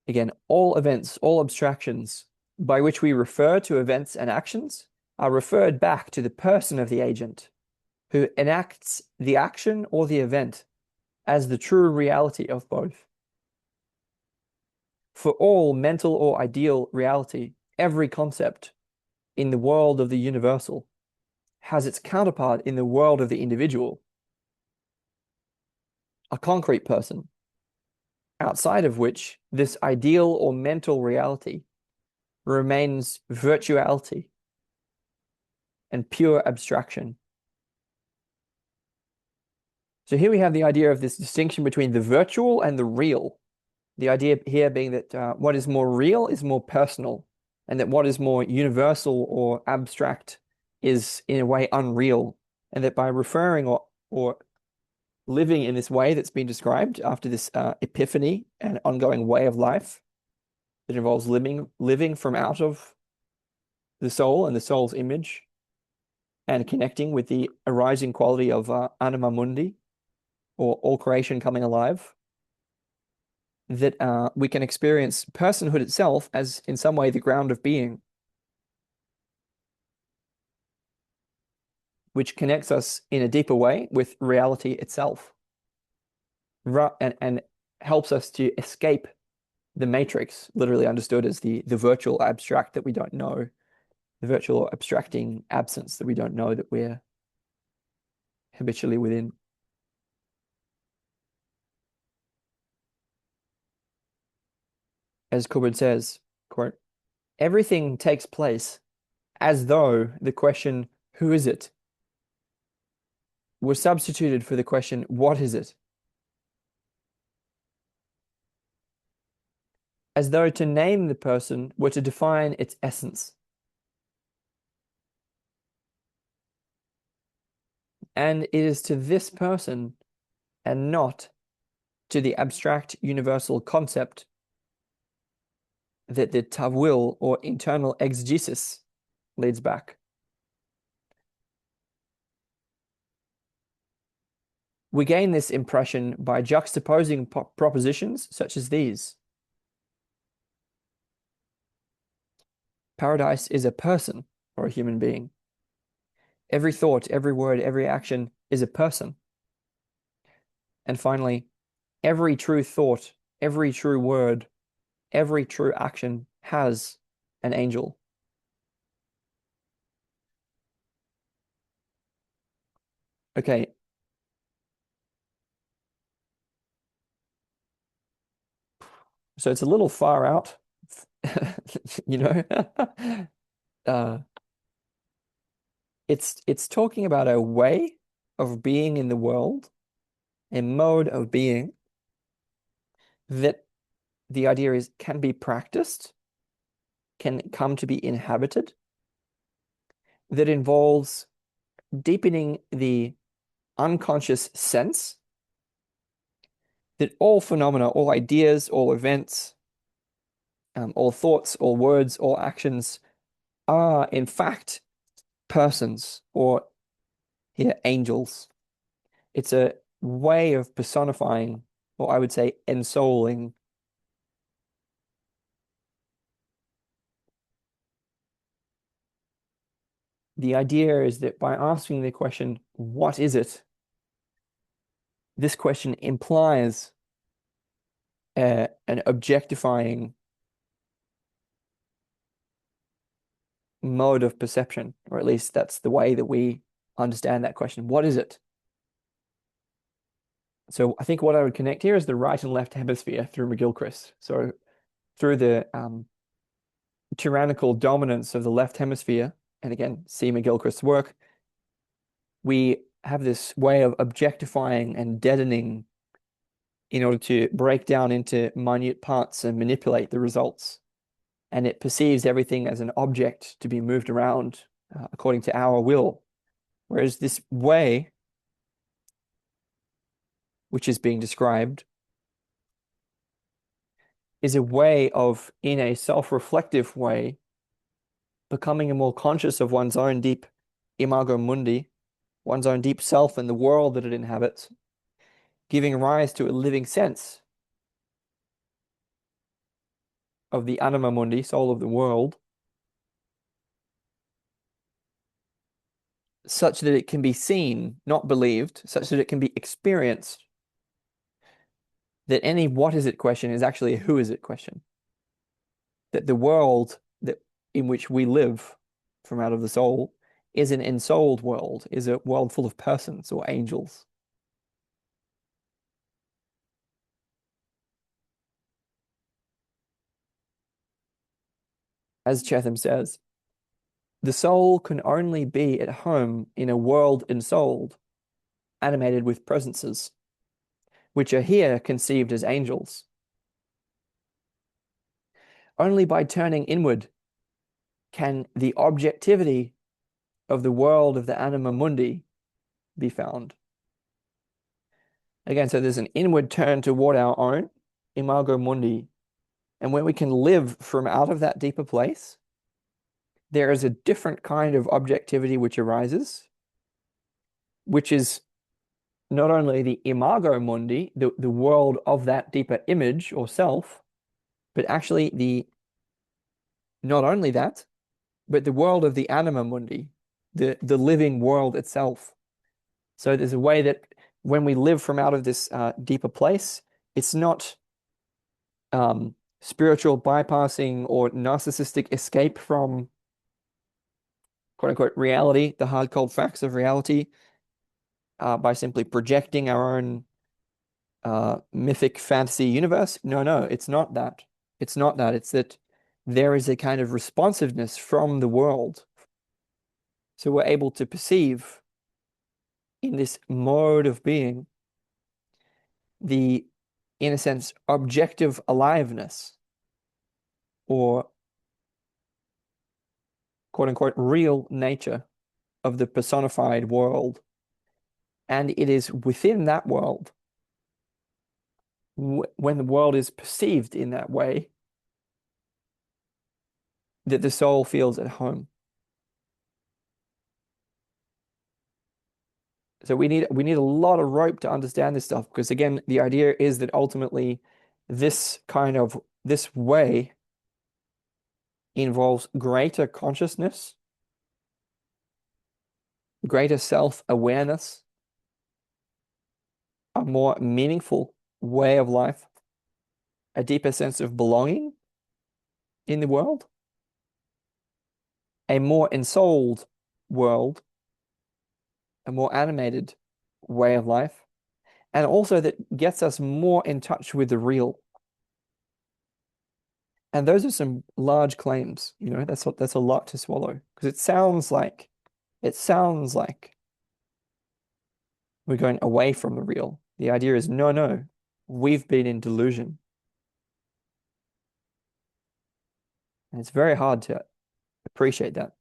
again, all events, all abstractions by which we refer to events and actions are referred back to the person of the agent who enacts the action or the event as the true reality of both. For all mental or ideal reality, every concept in the world of the universal has its counterpart in the world of the individual, a concrete person, outside of which this ideal or mental reality remains virtuality and pure abstraction. So here we have the idea of this distinction between the virtual and the real. The idea here being that what is more real is more personal, and that what is more universal or abstract is in a way unreal, and that by referring or living in this way that's been described after this epiphany and ongoing way of life that involves living from out of the soul and the soul's image and connecting with the arising quality of Anima Mundi, or all creation coming alive. that we can experience personhood itself as, in some way, the ground of being, which connects us in a deeper way with reality itself, and helps us to escape the matrix, literally understood as the virtual abstract that we don't know, the virtual abstracting absence that we don't know that we're habitually within. As Corbin says, quote, everything takes place as though the question, who is it, was substituted for the question, what is it? As though to name the person were to define its essence. And it is to this person and not to the abstract universal concept that the tawil or internal exegesis leads back. We gain this impression by juxtaposing propositions such as these. Paradise is a person or a human being. Every thought, every word, every action is a person. And finally, every true thought, every true word, every true action has an angel. Okay. So it's a little far out, you know. uh, it's talking about a way of being in the world, a mode of being that the idea is can be practiced, can come to be inhabited, that involves deepening the unconscious sense that all phenomena, all ideas, all events, all thoughts, all words, all actions are in fact persons or here angels. It's a way of personifying, or I would say ensouling. The idea is that by asking the question, what is it? This question implies an objectifying mode of perception, or at least that's the way that we understand that question. What is it? So I think what I would connect here is the right and left hemisphere through McGilchrist. So through the tyrannical dominance of the left hemisphere, and again, see McGilchrist's work, we have this way of objectifying and deadening in order to break down into minute parts and manipulate the results. And it perceives everything as an object to be moved around according to our will. Whereas this way, which is being described, is a way of, in a self-reflective way, becoming more conscious of one's own deep imago mundi, one's own deep self and the world that it inhabits, giving rise to a living sense of the Anima Mundi, soul of the world, such that it can be seen, not believed, such that it can be experienced. That any what is it question is actually a who is it question. That the world that in which we live from out of the soul is an ensouled world, is a world full of persons or angels. As Cheetham says, the soul can only be at home in a world ensouled, animated with presences, which are here conceived as angels. Only by turning inward can the objectivity of the world of the Anima Mundi be found. Again, so there's an inward turn toward our own imago mundi. And when we can live from out of that deeper place, there is a different kind of objectivity which arises, which is not only the imago mundi, the world of that deeper image or self, but actually not only that, but the world of the anima mundi, the living world itself. So there's a way that when we live from out of this deeper place, it's not spiritual bypassing or narcissistic escape from quote unquote reality, the hard cold facts of reality, by simply projecting our own mythic fantasy universe. No, no, it's not that. It's not that. It's that there is a kind of responsiveness from the world. So we're able to perceive in this mode of being the, in a sense, objective aliveness or quote unquote real nature of the personified world. And it is within that world, when the world is perceived in that way, that the soul feels at home. So we need a lot of rope to understand this stuff, because again, the idea is that ultimately this way involves greater consciousness, greater self-awareness, a more meaningful way of life, a deeper sense of belonging in the world, a more ensouled world, a more animated way of life, and also that gets us more in touch with the real. And those are some large claims, that's a lot to swallow, because it sounds like we're going away from the real. The idea is no, no, we've been in delusion. And it's very hard to appreciate that.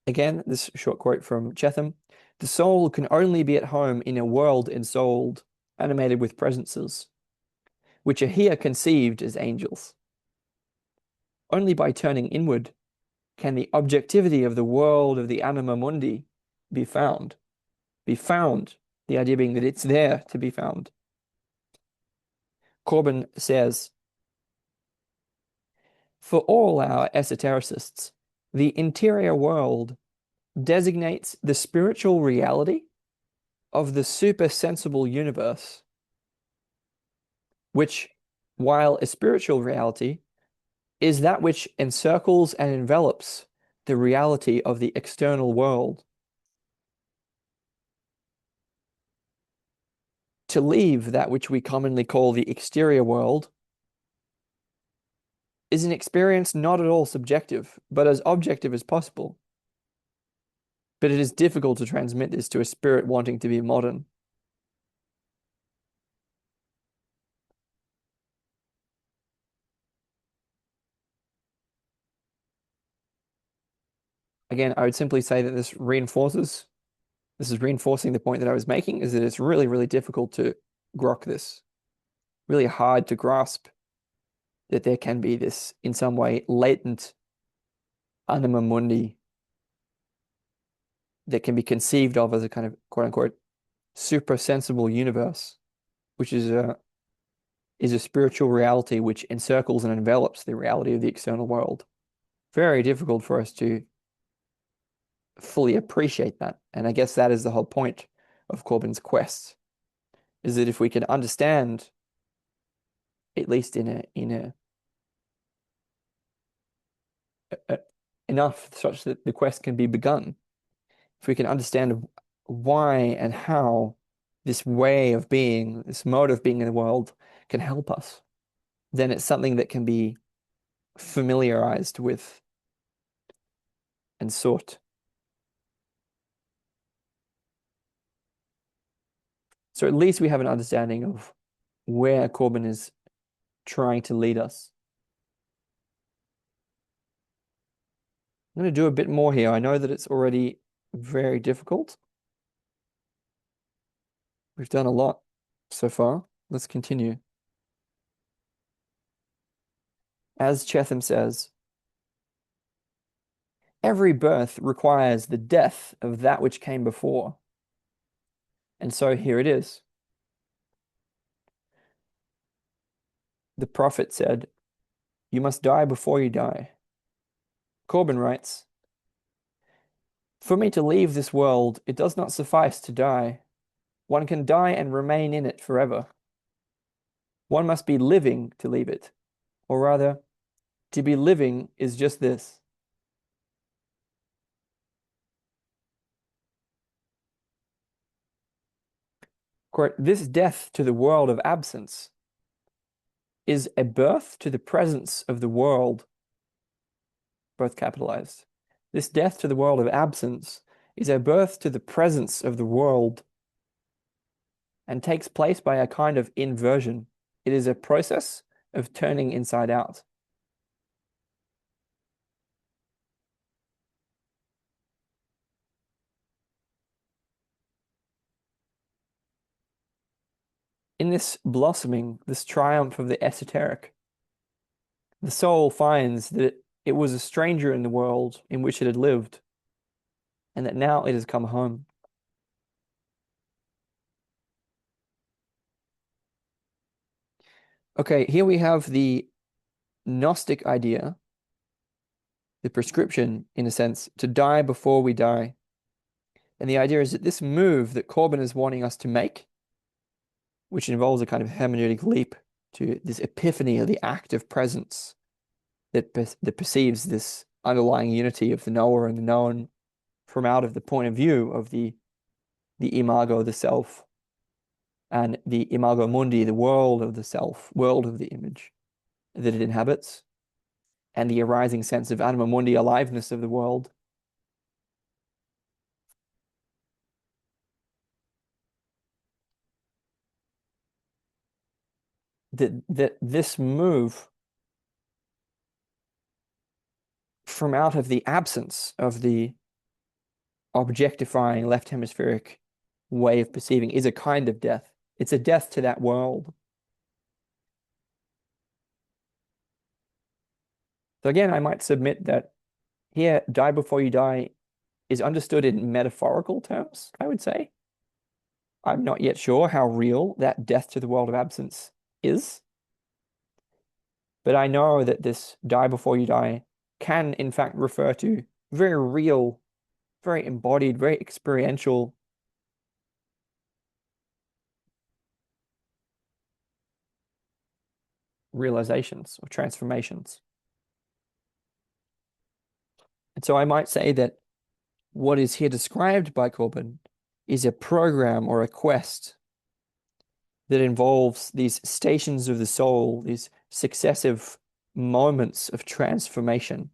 Again, this short quote from Cheetham: "The soul can only be at home in a world ensouled, animated with presences, which are here conceived as angels. Only by turning inward can the objectivity of the world of the anima mundi be found. Be found, the idea being that it's there to be found." Corbin says, "For all our esotericists, the interior world designates the spiritual reality of the supersensible universe, which, while a spiritual reality, is that which encircles and envelops the reality of the external world. To leave that which we commonly call the exterior world is an experience not at all subjective, but as objective as possible. But it is difficult to transmit this to a spirit wanting to be modern. Again, I would simply say that this is reinforcing the point that I was making, is that it's really, really difficult to grok this, really hard to grasp that there can be this, in some way, latent anima mundi that can be conceived of as a kind of quote unquote suprasensible universe, which is a spiritual reality which encircles and envelops the reality of the external world. Very difficult for us to fully appreciate that. And I guess that is the whole point of Corbin's quest, is that if we can understand, at least enough such that the quest can be begun, if we can understand why and how this way of being, this mode of being in the world can help us, then it's something that can be familiarized with and sought. So at least we have an understanding of where Corbin is trying to lead us. I'm going to do a bit more here. I know that it's already very difficult. We've done a lot so far. Let's continue. As Cheetham says, Every birth requires the death of that which came before. And so here it is. The prophet said, "You must die before you die." Corbin writes, "For me to leave this world, it does not suffice to die. One can die and remain in it forever. One must be living to leave it. Or rather, to be living is just this." Quote, "This death to the world of absence is a birth to the presence of the world," both capitalized. "This death to the world of absence is a birth to the presence of the world and takes place by a kind of inversion. It is a process of turning inside out." In this blossoming, this triumph of the esoteric, the soul finds that it was a stranger in the world in which it had lived, and that now it has come home. Okay, here we have the Gnostic idea, the prescription, in a sense, to die before we die. And the idea is that this move that Corbin is wanting us to make, which involves a kind of hermeneutic leap to this epiphany of the active presence that perceives this underlying unity of the knower and the known from out of the point of view of the imago, the self, and the imago mundi, the world of the self, world of the image that it inhabits, and the arising sense of anima mundi, aliveness of the world. That this move from out of the absence of the objectifying left hemispheric way of perceiving is a kind of death. It's a death to that world. So again, I might submit that here, die before you die is understood in metaphorical terms, I would say. I'm not yet sure how real that death to the world of absence is, but I know that this die before you die can, in fact, refer to very real, very embodied, very experiential realizations or transformations. And so I might say that what is here described by Corbin is a program or a quest that involves these stations of the soul, these successive moments of transformation.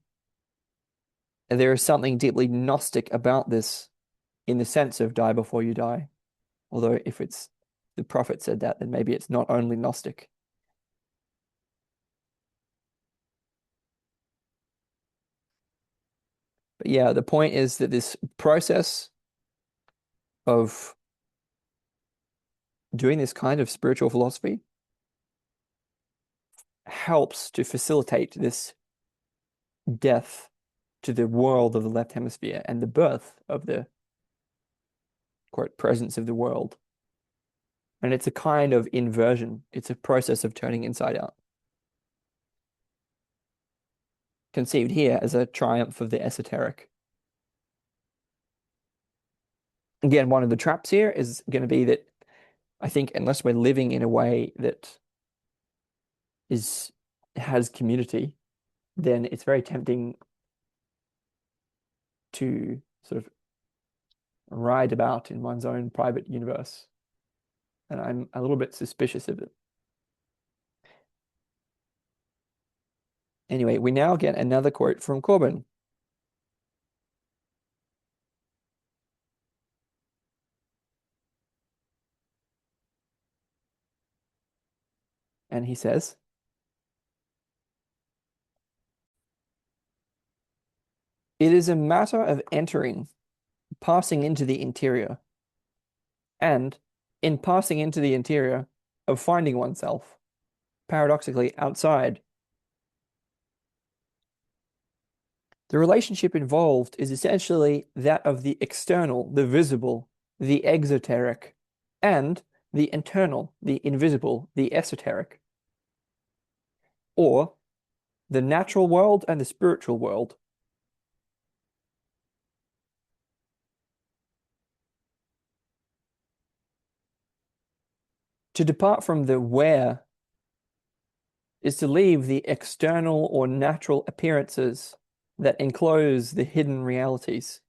And there is something deeply Gnostic about this in the sense of die before you die. Although if it's the prophet said that, then maybe it's not only Gnostic. But yeah, the point is that this process of doing this kind of spiritual philosophy helps to facilitate this death to the world of the left hemisphere and the birth of the quote presence of the world. And it's a kind of inversion. It's a process of turning inside out. Conceived here as a triumph of the esoteric. Again, one of the traps here is going to be that I think unless we're living in a way that has community, then it's very tempting to sort of ride about in one's own private universe. And I'm a little bit suspicious of it. Anyway, we now get another quote from Corbin. And he says, "It is a matter of entering, passing into the interior, and in passing into the interior, of finding oneself, paradoxically, outside. The relationship involved is essentially that of the external, the visible, the exoteric, and the internal, the invisible, the esoteric, or the natural world and the spiritual world. To depart from the where is to leave the external or natural appearances that enclose the hidden realities.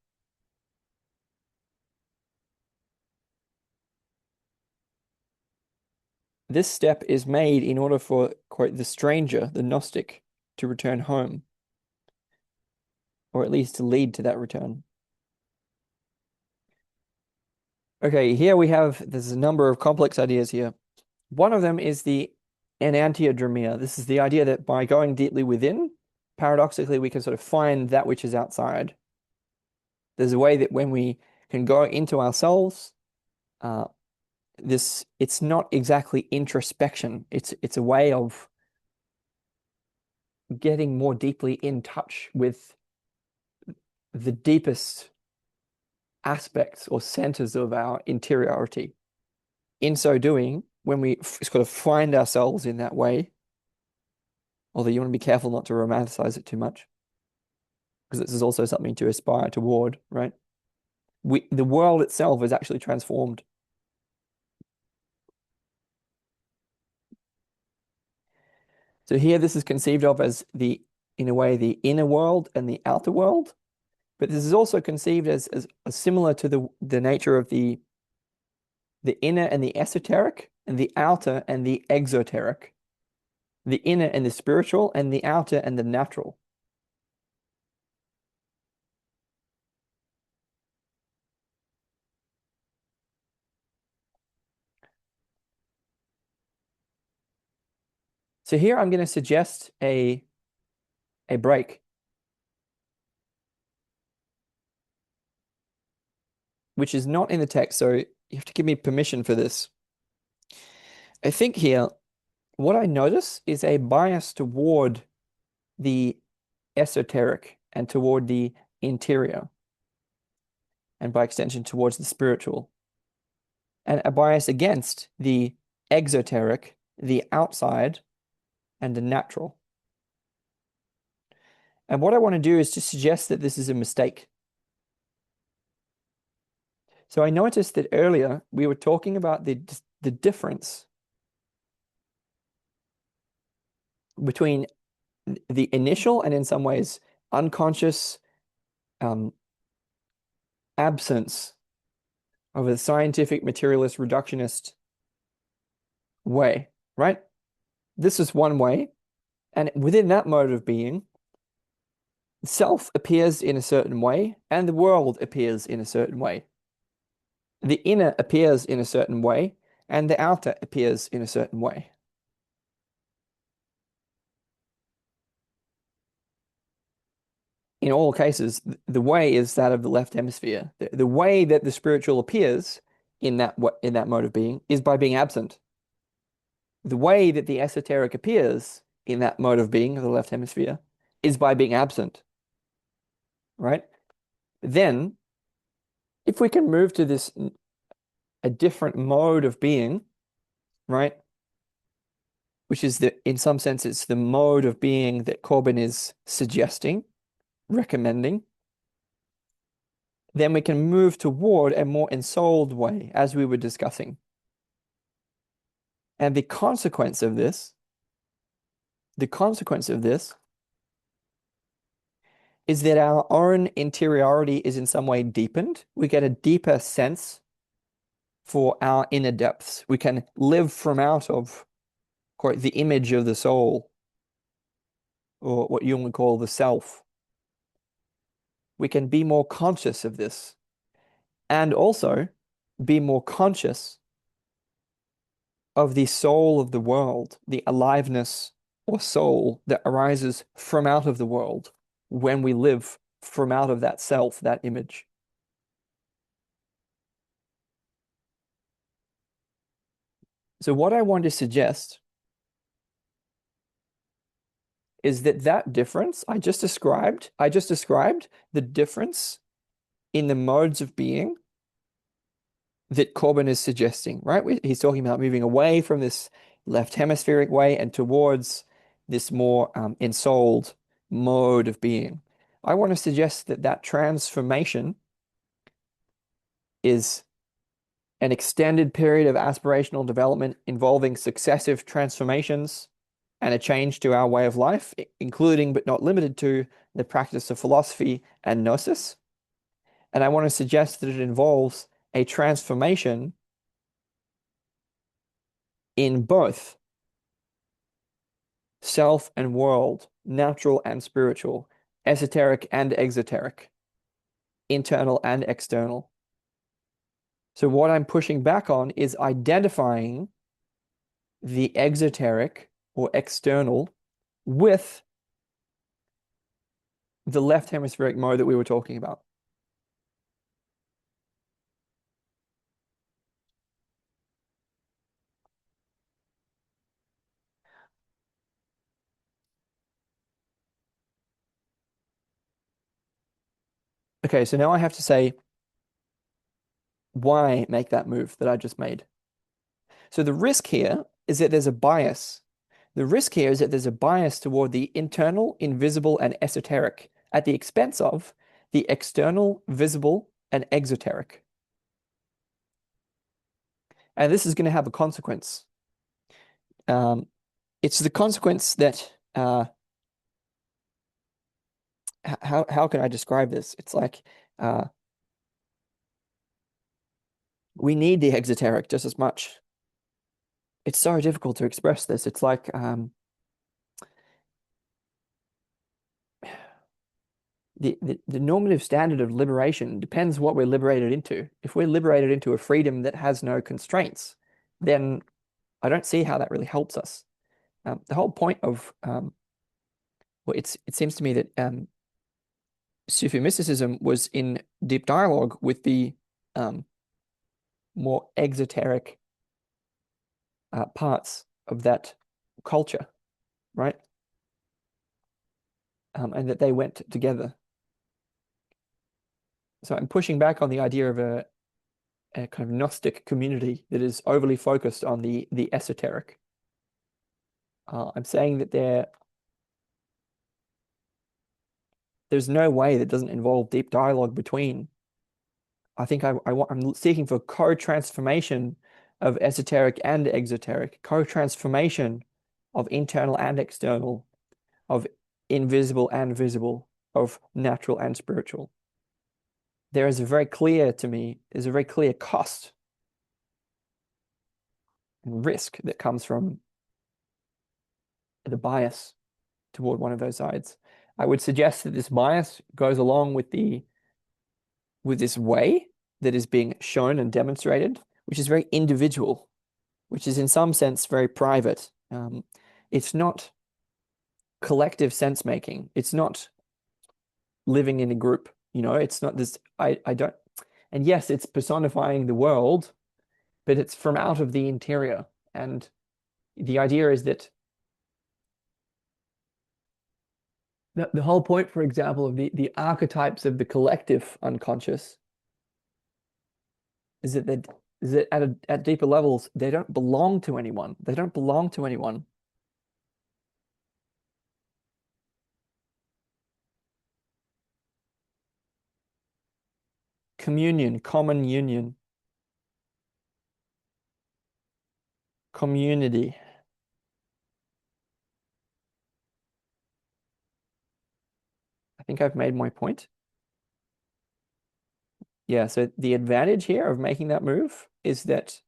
This step is made in order for, quote, the stranger, the Gnostic, to return home, or at least to lead to that return. Okay, here we have, there's a number of complex ideas here. One of them is the enantiodromia. This is the idea that by going deeply within, paradoxically, we can sort of find that which is outside. There's a way that when we can go into ourselves, it's not exactly introspection. It's a way of getting more deeply in touch with the deepest aspects or centers of our interiority. In so doing, when we sort of find ourselves in that way, although you want to be careful not to romanticize it too much, because this is also something to aspire toward, right? The world itself is actually transformed. So here, this is conceived of as in a way, the inner world and the outer world. But this is also conceived as similar to the nature of the inner and the esoteric, and the outer and the exoteric, the inner and the spiritual, and the outer and the natural. So here I'm going to suggest a break, which is not in the text, so you have to give me permission for this. I think here, what I notice is a bias toward the esoteric and toward the interior, and by extension towards the spiritual, and a bias against the exoteric, the outside, and the natural. And what I want to do is to suggest that this is a mistake. So I noticed that earlier we were talking about the difference between the initial and in some ways unconscious absence of a scientific materialist reductionist way, right? This is one way. And within that mode of being, self appears in a certain way and the world appears in a certain way. The inner appears in a certain way and the outer appears in a certain way. In all cases, the way is that of the left hemisphere. The way that the spiritual appears in that mode of being is by being absent. The way that the esoteric appears in that mode of being of the left hemisphere is by being absent, right? Then, if we can move to a different mode of being, right? Which is in some sense, it's the mode of being that Corbin is suggesting, recommending. Then we can move toward a more ensouled way, as we were discussing. And the consequence of this is that our own interiority is in some way deepened. We get a deeper sense for our inner depths. We can live from out of, quote, the image of the soul, or what Jung would call the self. We can be more conscious of this, and also be more conscious of the soul of the world, the aliveness or soul that arises from out of the world when we live from out of that self, that image. So what I want to suggest is that that difference I just described the difference in the modes of being that Corbin is suggesting, right? He's talking about moving away from this left hemispheric way and towards this more ensouled mode of being. I want to suggest that that transformation is an extended period of aspirational development involving successive transformations and a change to our way of life, including but not limited to the practice of philosophy and gnosis. And I want to suggest that it involves a transformation in both self and world, natural and spiritual, esoteric and exoteric, internal and external. So what I'm pushing back on is identifying the exoteric or external with the left hemispheric mode that we were talking about. Okay, so now I have to say why make that move that I just made. So the risk here is that there's a bias. The risk here is that there's a bias toward the internal, invisible, and esoteric at the expense of the external, visible, and exoteric. And this is going to have a consequence. It's the consequence that how can I describe this? It's like we need the exoteric just as much. It's so difficult to express this. It's like the normative standard of liberation depends what we're liberated into. If we're liberated into a freedom that has no constraints, then I don't see how that really helps us. The whole point of well, it seems to me that Sufi mysticism was in deep dialogue with the um, more exoteric parts of that culture, right? And that they went together. So I'm pushing back on the idea of a kind of Gnostic community that is overly focused on the esoteric. I'm saying that there's no way that doesn't involve deep dialogue between. I think I'm seeking for co-transformation of esoteric and exoteric, co-transformation of internal and external, of invisible and visible, of natural and spiritual. There is a very clear to me, there's a very clear cost and risk that comes from the bias toward one of those sides. I would suggest that this bias goes along with this way that is being shown and demonstrated, which is very individual, which is in some sense very private. It's not collective sense making. It's not living in a group. It's not this. I don't. And yes, it's personifying the world, but it's from out of the interior. And the idea is that the whole point, for example, of the archetypes of the collective unconscious is that at deeper levels, they don't belong to anyone. They don't belong to anyone. Communion, common union, community. I think I've made my point. Yeah, so the advantage here of making that move is that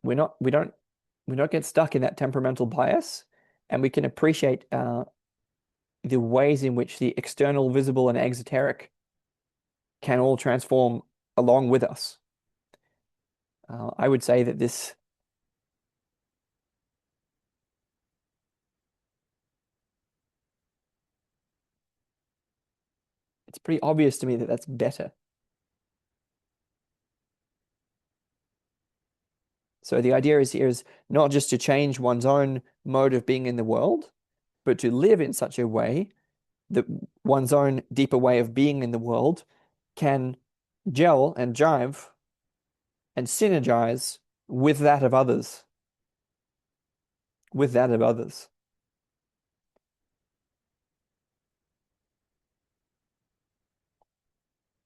we're not we don't get stuck in that temperamental bias, and we can appreciate the ways in which the external, visible, and exoteric can all transform along with us. I would say that it's pretty obvious to me that that's better. So the idea is here is not just to change one's own mode of being in the world, but to live in such a way that one's own deeper way of being in the world can gel and jive and synergize with that of others, with that of others.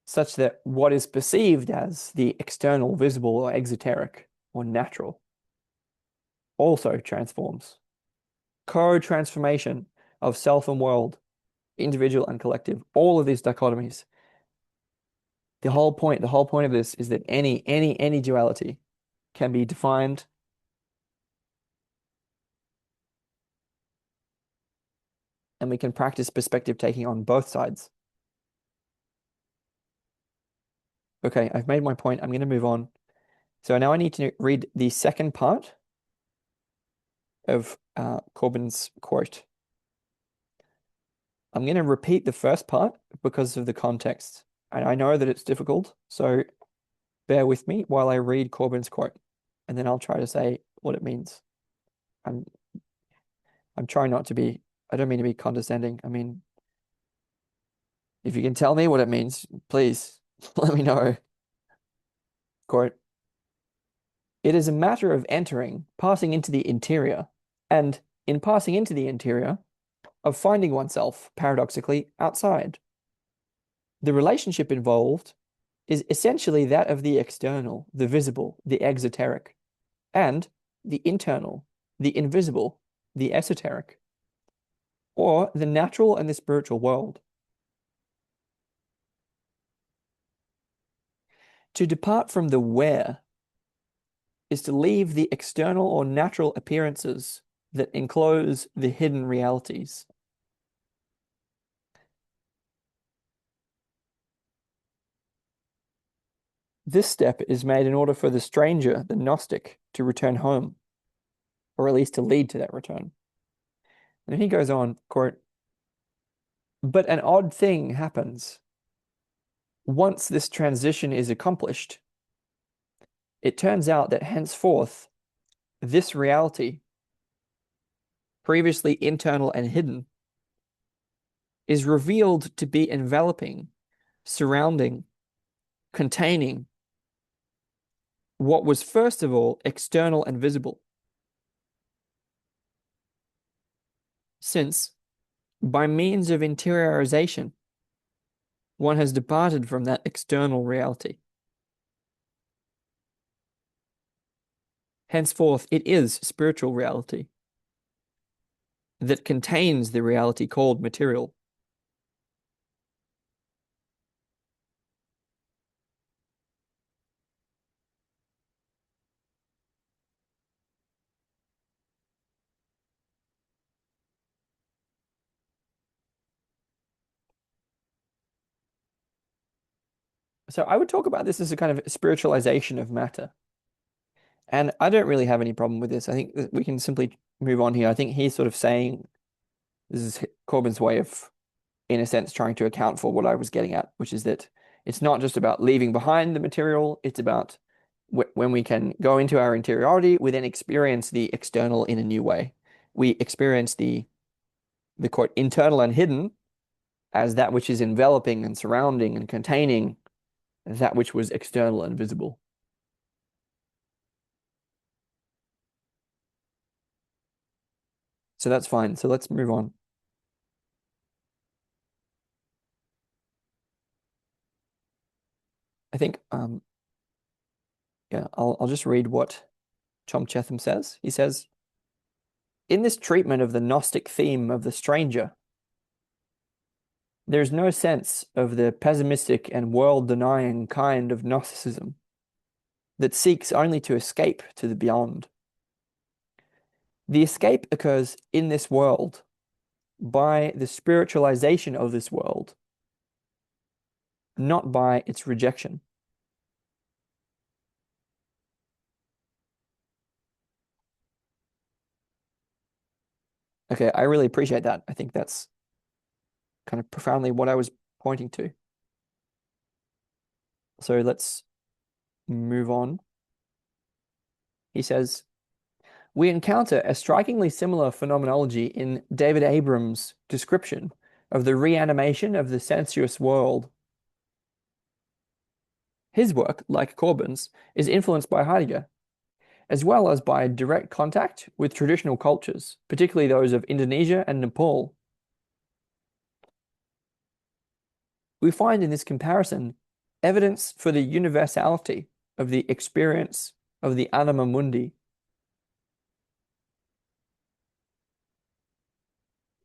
Such that what is perceived as the external, visible, or exoteric, or natural, also transforms. Co-transformation of self and world, individual and collective, all of these dichotomies. The whole point of this is that any duality can be defined and we can practice perspective taking on both sides. Okay, I've made my point. I'm going to move on. So now I need to read the second part of Corbin's quote. I'm going to repeat the first part because of the context. And I know that it's difficult, so bear with me while I read Corbin's quote, and then I'll try to say what it means. I'm trying not to be, I don't mean to be condescending. I mean, if you can tell me what it means, please let me know. Quote, it is a matter of entering, passing into the interior, and in passing into the interior, of finding oneself, paradoxically, outside. The relationship involved is essentially that of the external, the visible, the exoteric, and the internal, the invisible, the esoteric, or the natural and the spiritual world. To depart from the where is to leave the external or natural appearances that enclose the hidden realities. This step is made in order for the stranger, the Gnostic, to return home, or at least to lead to that return. And then he goes on, quote, but an odd thing happens. Once this transition is accomplished, it turns out that henceforth, this reality, previously internal and hidden, is revealed to be enveloping, surrounding, containing what was first of all external and visible. Since, by means of interiorization, one has departed from that external reality. Henceforth, it is spiritual reality that contains the reality called material. So I would talk about this as a kind of spiritualization of matter. And I don't really have any problem with this. I think that we can simply move on here. I think he's sort of saying this is Corbin's way of, in a sense, trying to account for what I was getting at, which is that it's not just about leaving behind the material, it's about when we can go into our interiority, we then experience the external in a new way. We experience the quote internal and hidden as that which is enveloping and surrounding and containing that which was external and visible. So that's fine. So let's move on. I think yeah, I'll just read what Cheetham says. He says, in this treatment of the Gnostic theme of the stranger, there's no sense of the pessimistic and world-denying kind of Gnosticism that seeks only to escape to the beyond. The escape occurs in this world by the spiritualization of this world, not by its rejection. Okay, I really appreciate that. I think that's kind of profoundly what I was pointing to. So let's move on. He says, we encounter a strikingly similar phenomenology in David Abrams' description of the reanimation of the sensuous world. His work, like Corbin's, is influenced by Heidegger, as well as by direct contact with traditional cultures, particularly those of Indonesia and Nepal. We find in this comparison evidence for the universality of the experience of the Anima Mundi.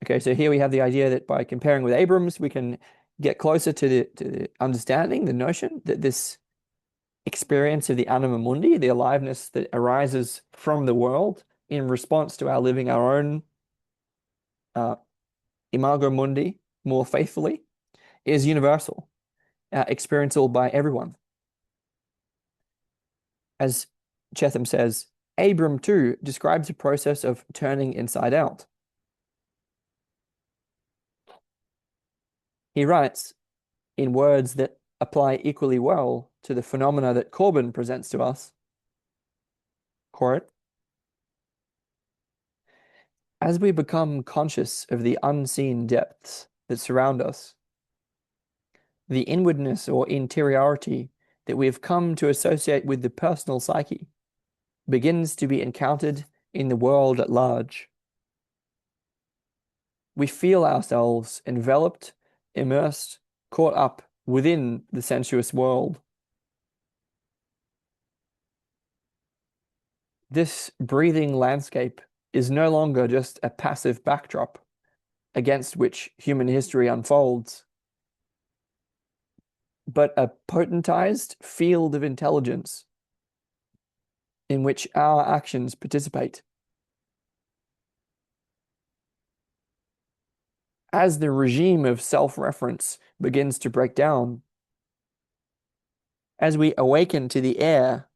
Okay, so here we have the idea that by comparing with Abrams, we can get closer to the understanding, the notion that this experience of the Anima Mundi, the aliveness that arises from the world in response to our living our own Imago Mundi more faithfully, is universal, experienceable by everyone. As Cheetham says, Abram too describes a process of turning inside out. He writes, in words that apply equally well to the phenomena that Corbin presents to us, quote, as we become conscious of the unseen depths that surround us, the inwardness or interiority that we have come to associate with the personal psyche begins to be encountered in the world at large. We feel ourselves enveloped, immersed, caught up within the sensuous world. This breathing landscape is no longer just a passive backdrop against which human history unfolds, but a potentized field of intelligence in which our actions participate. As the regime of self-reference begins to break down, as we awaken to the air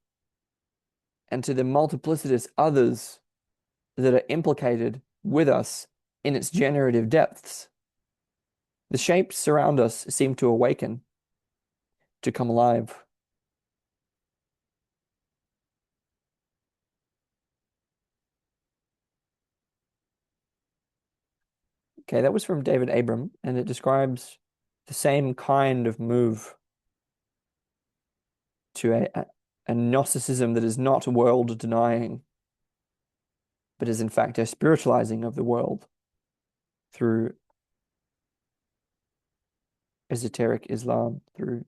and to the multiplicitous others that are implicated with us in its generative depths, the shapes around us seem to awaken, to come alive. Okay, that was from David Abram, and it describes the same kind of move to a Gnosticism that is not world denying, but is in fact a spiritualizing of the world through esoteric Islam, through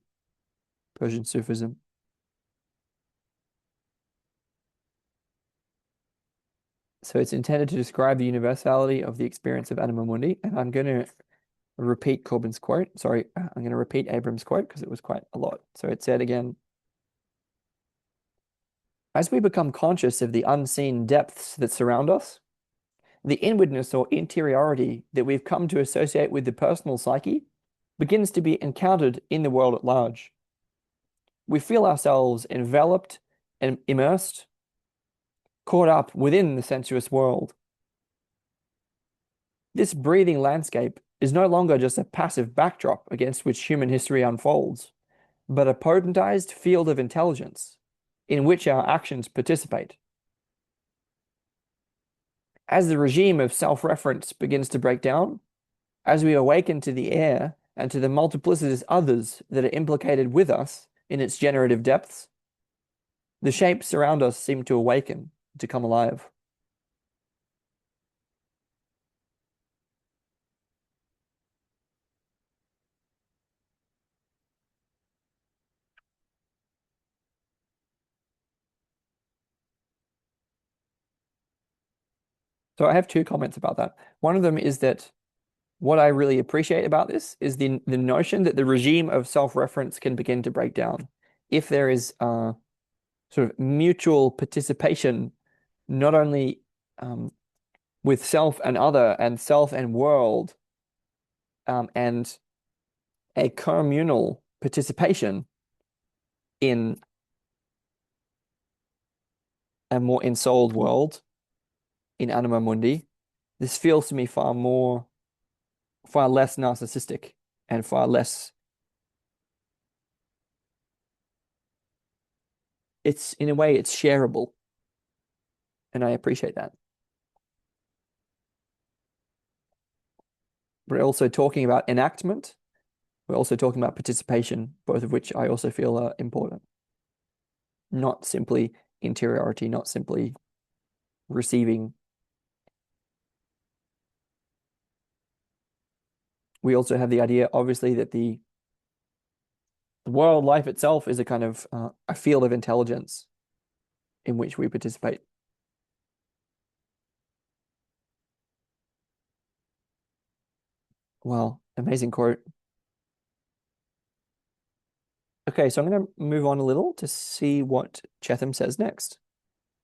Persian Sufism. So it's intended to describe the universality of the experience of Anima Mundi, and I'm going to repeat Corbin's quote. Sorry, I'm going to repeat Abram's quote because it was quite a lot. So it said again, as we become conscious of the unseen depths that surround us, the inwardness or interiority that we've come to associate with the personal psyche begins to be encountered in the world at large. We feel ourselves enveloped and immersed, caught up within the sensuous world. This breathing landscape is no longer just a passive backdrop against which human history unfolds, but a potentized field of intelligence in which our actions participate. As the regime of self-reference begins to break down, as we awaken to the air and to the multiplicitous others that are implicated with us in its generative depths, the shapes around us seem to awaken, to come alive. So I have two comments about that. One of them is that what I really appreciate about this is the notion that the regime of self-reference can begin to break down if there is sort of mutual participation, not only with self and other and self and world, and a communal participation in a more ensouled world in Anima Mundi. This feels to me far less narcissistic and far less. It's in a way it's shareable. and I appreciate that. We're also talking about enactment. We're also talking about participation, both of which I also feel are important. Not simply interiority, not simply receiving. We also have the idea, obviously, that the world life itself is a kind of a field of intelligence in which we participate. Wow, amazing quote. Okay, so I'm going to move on a little to see what Cheetham says next.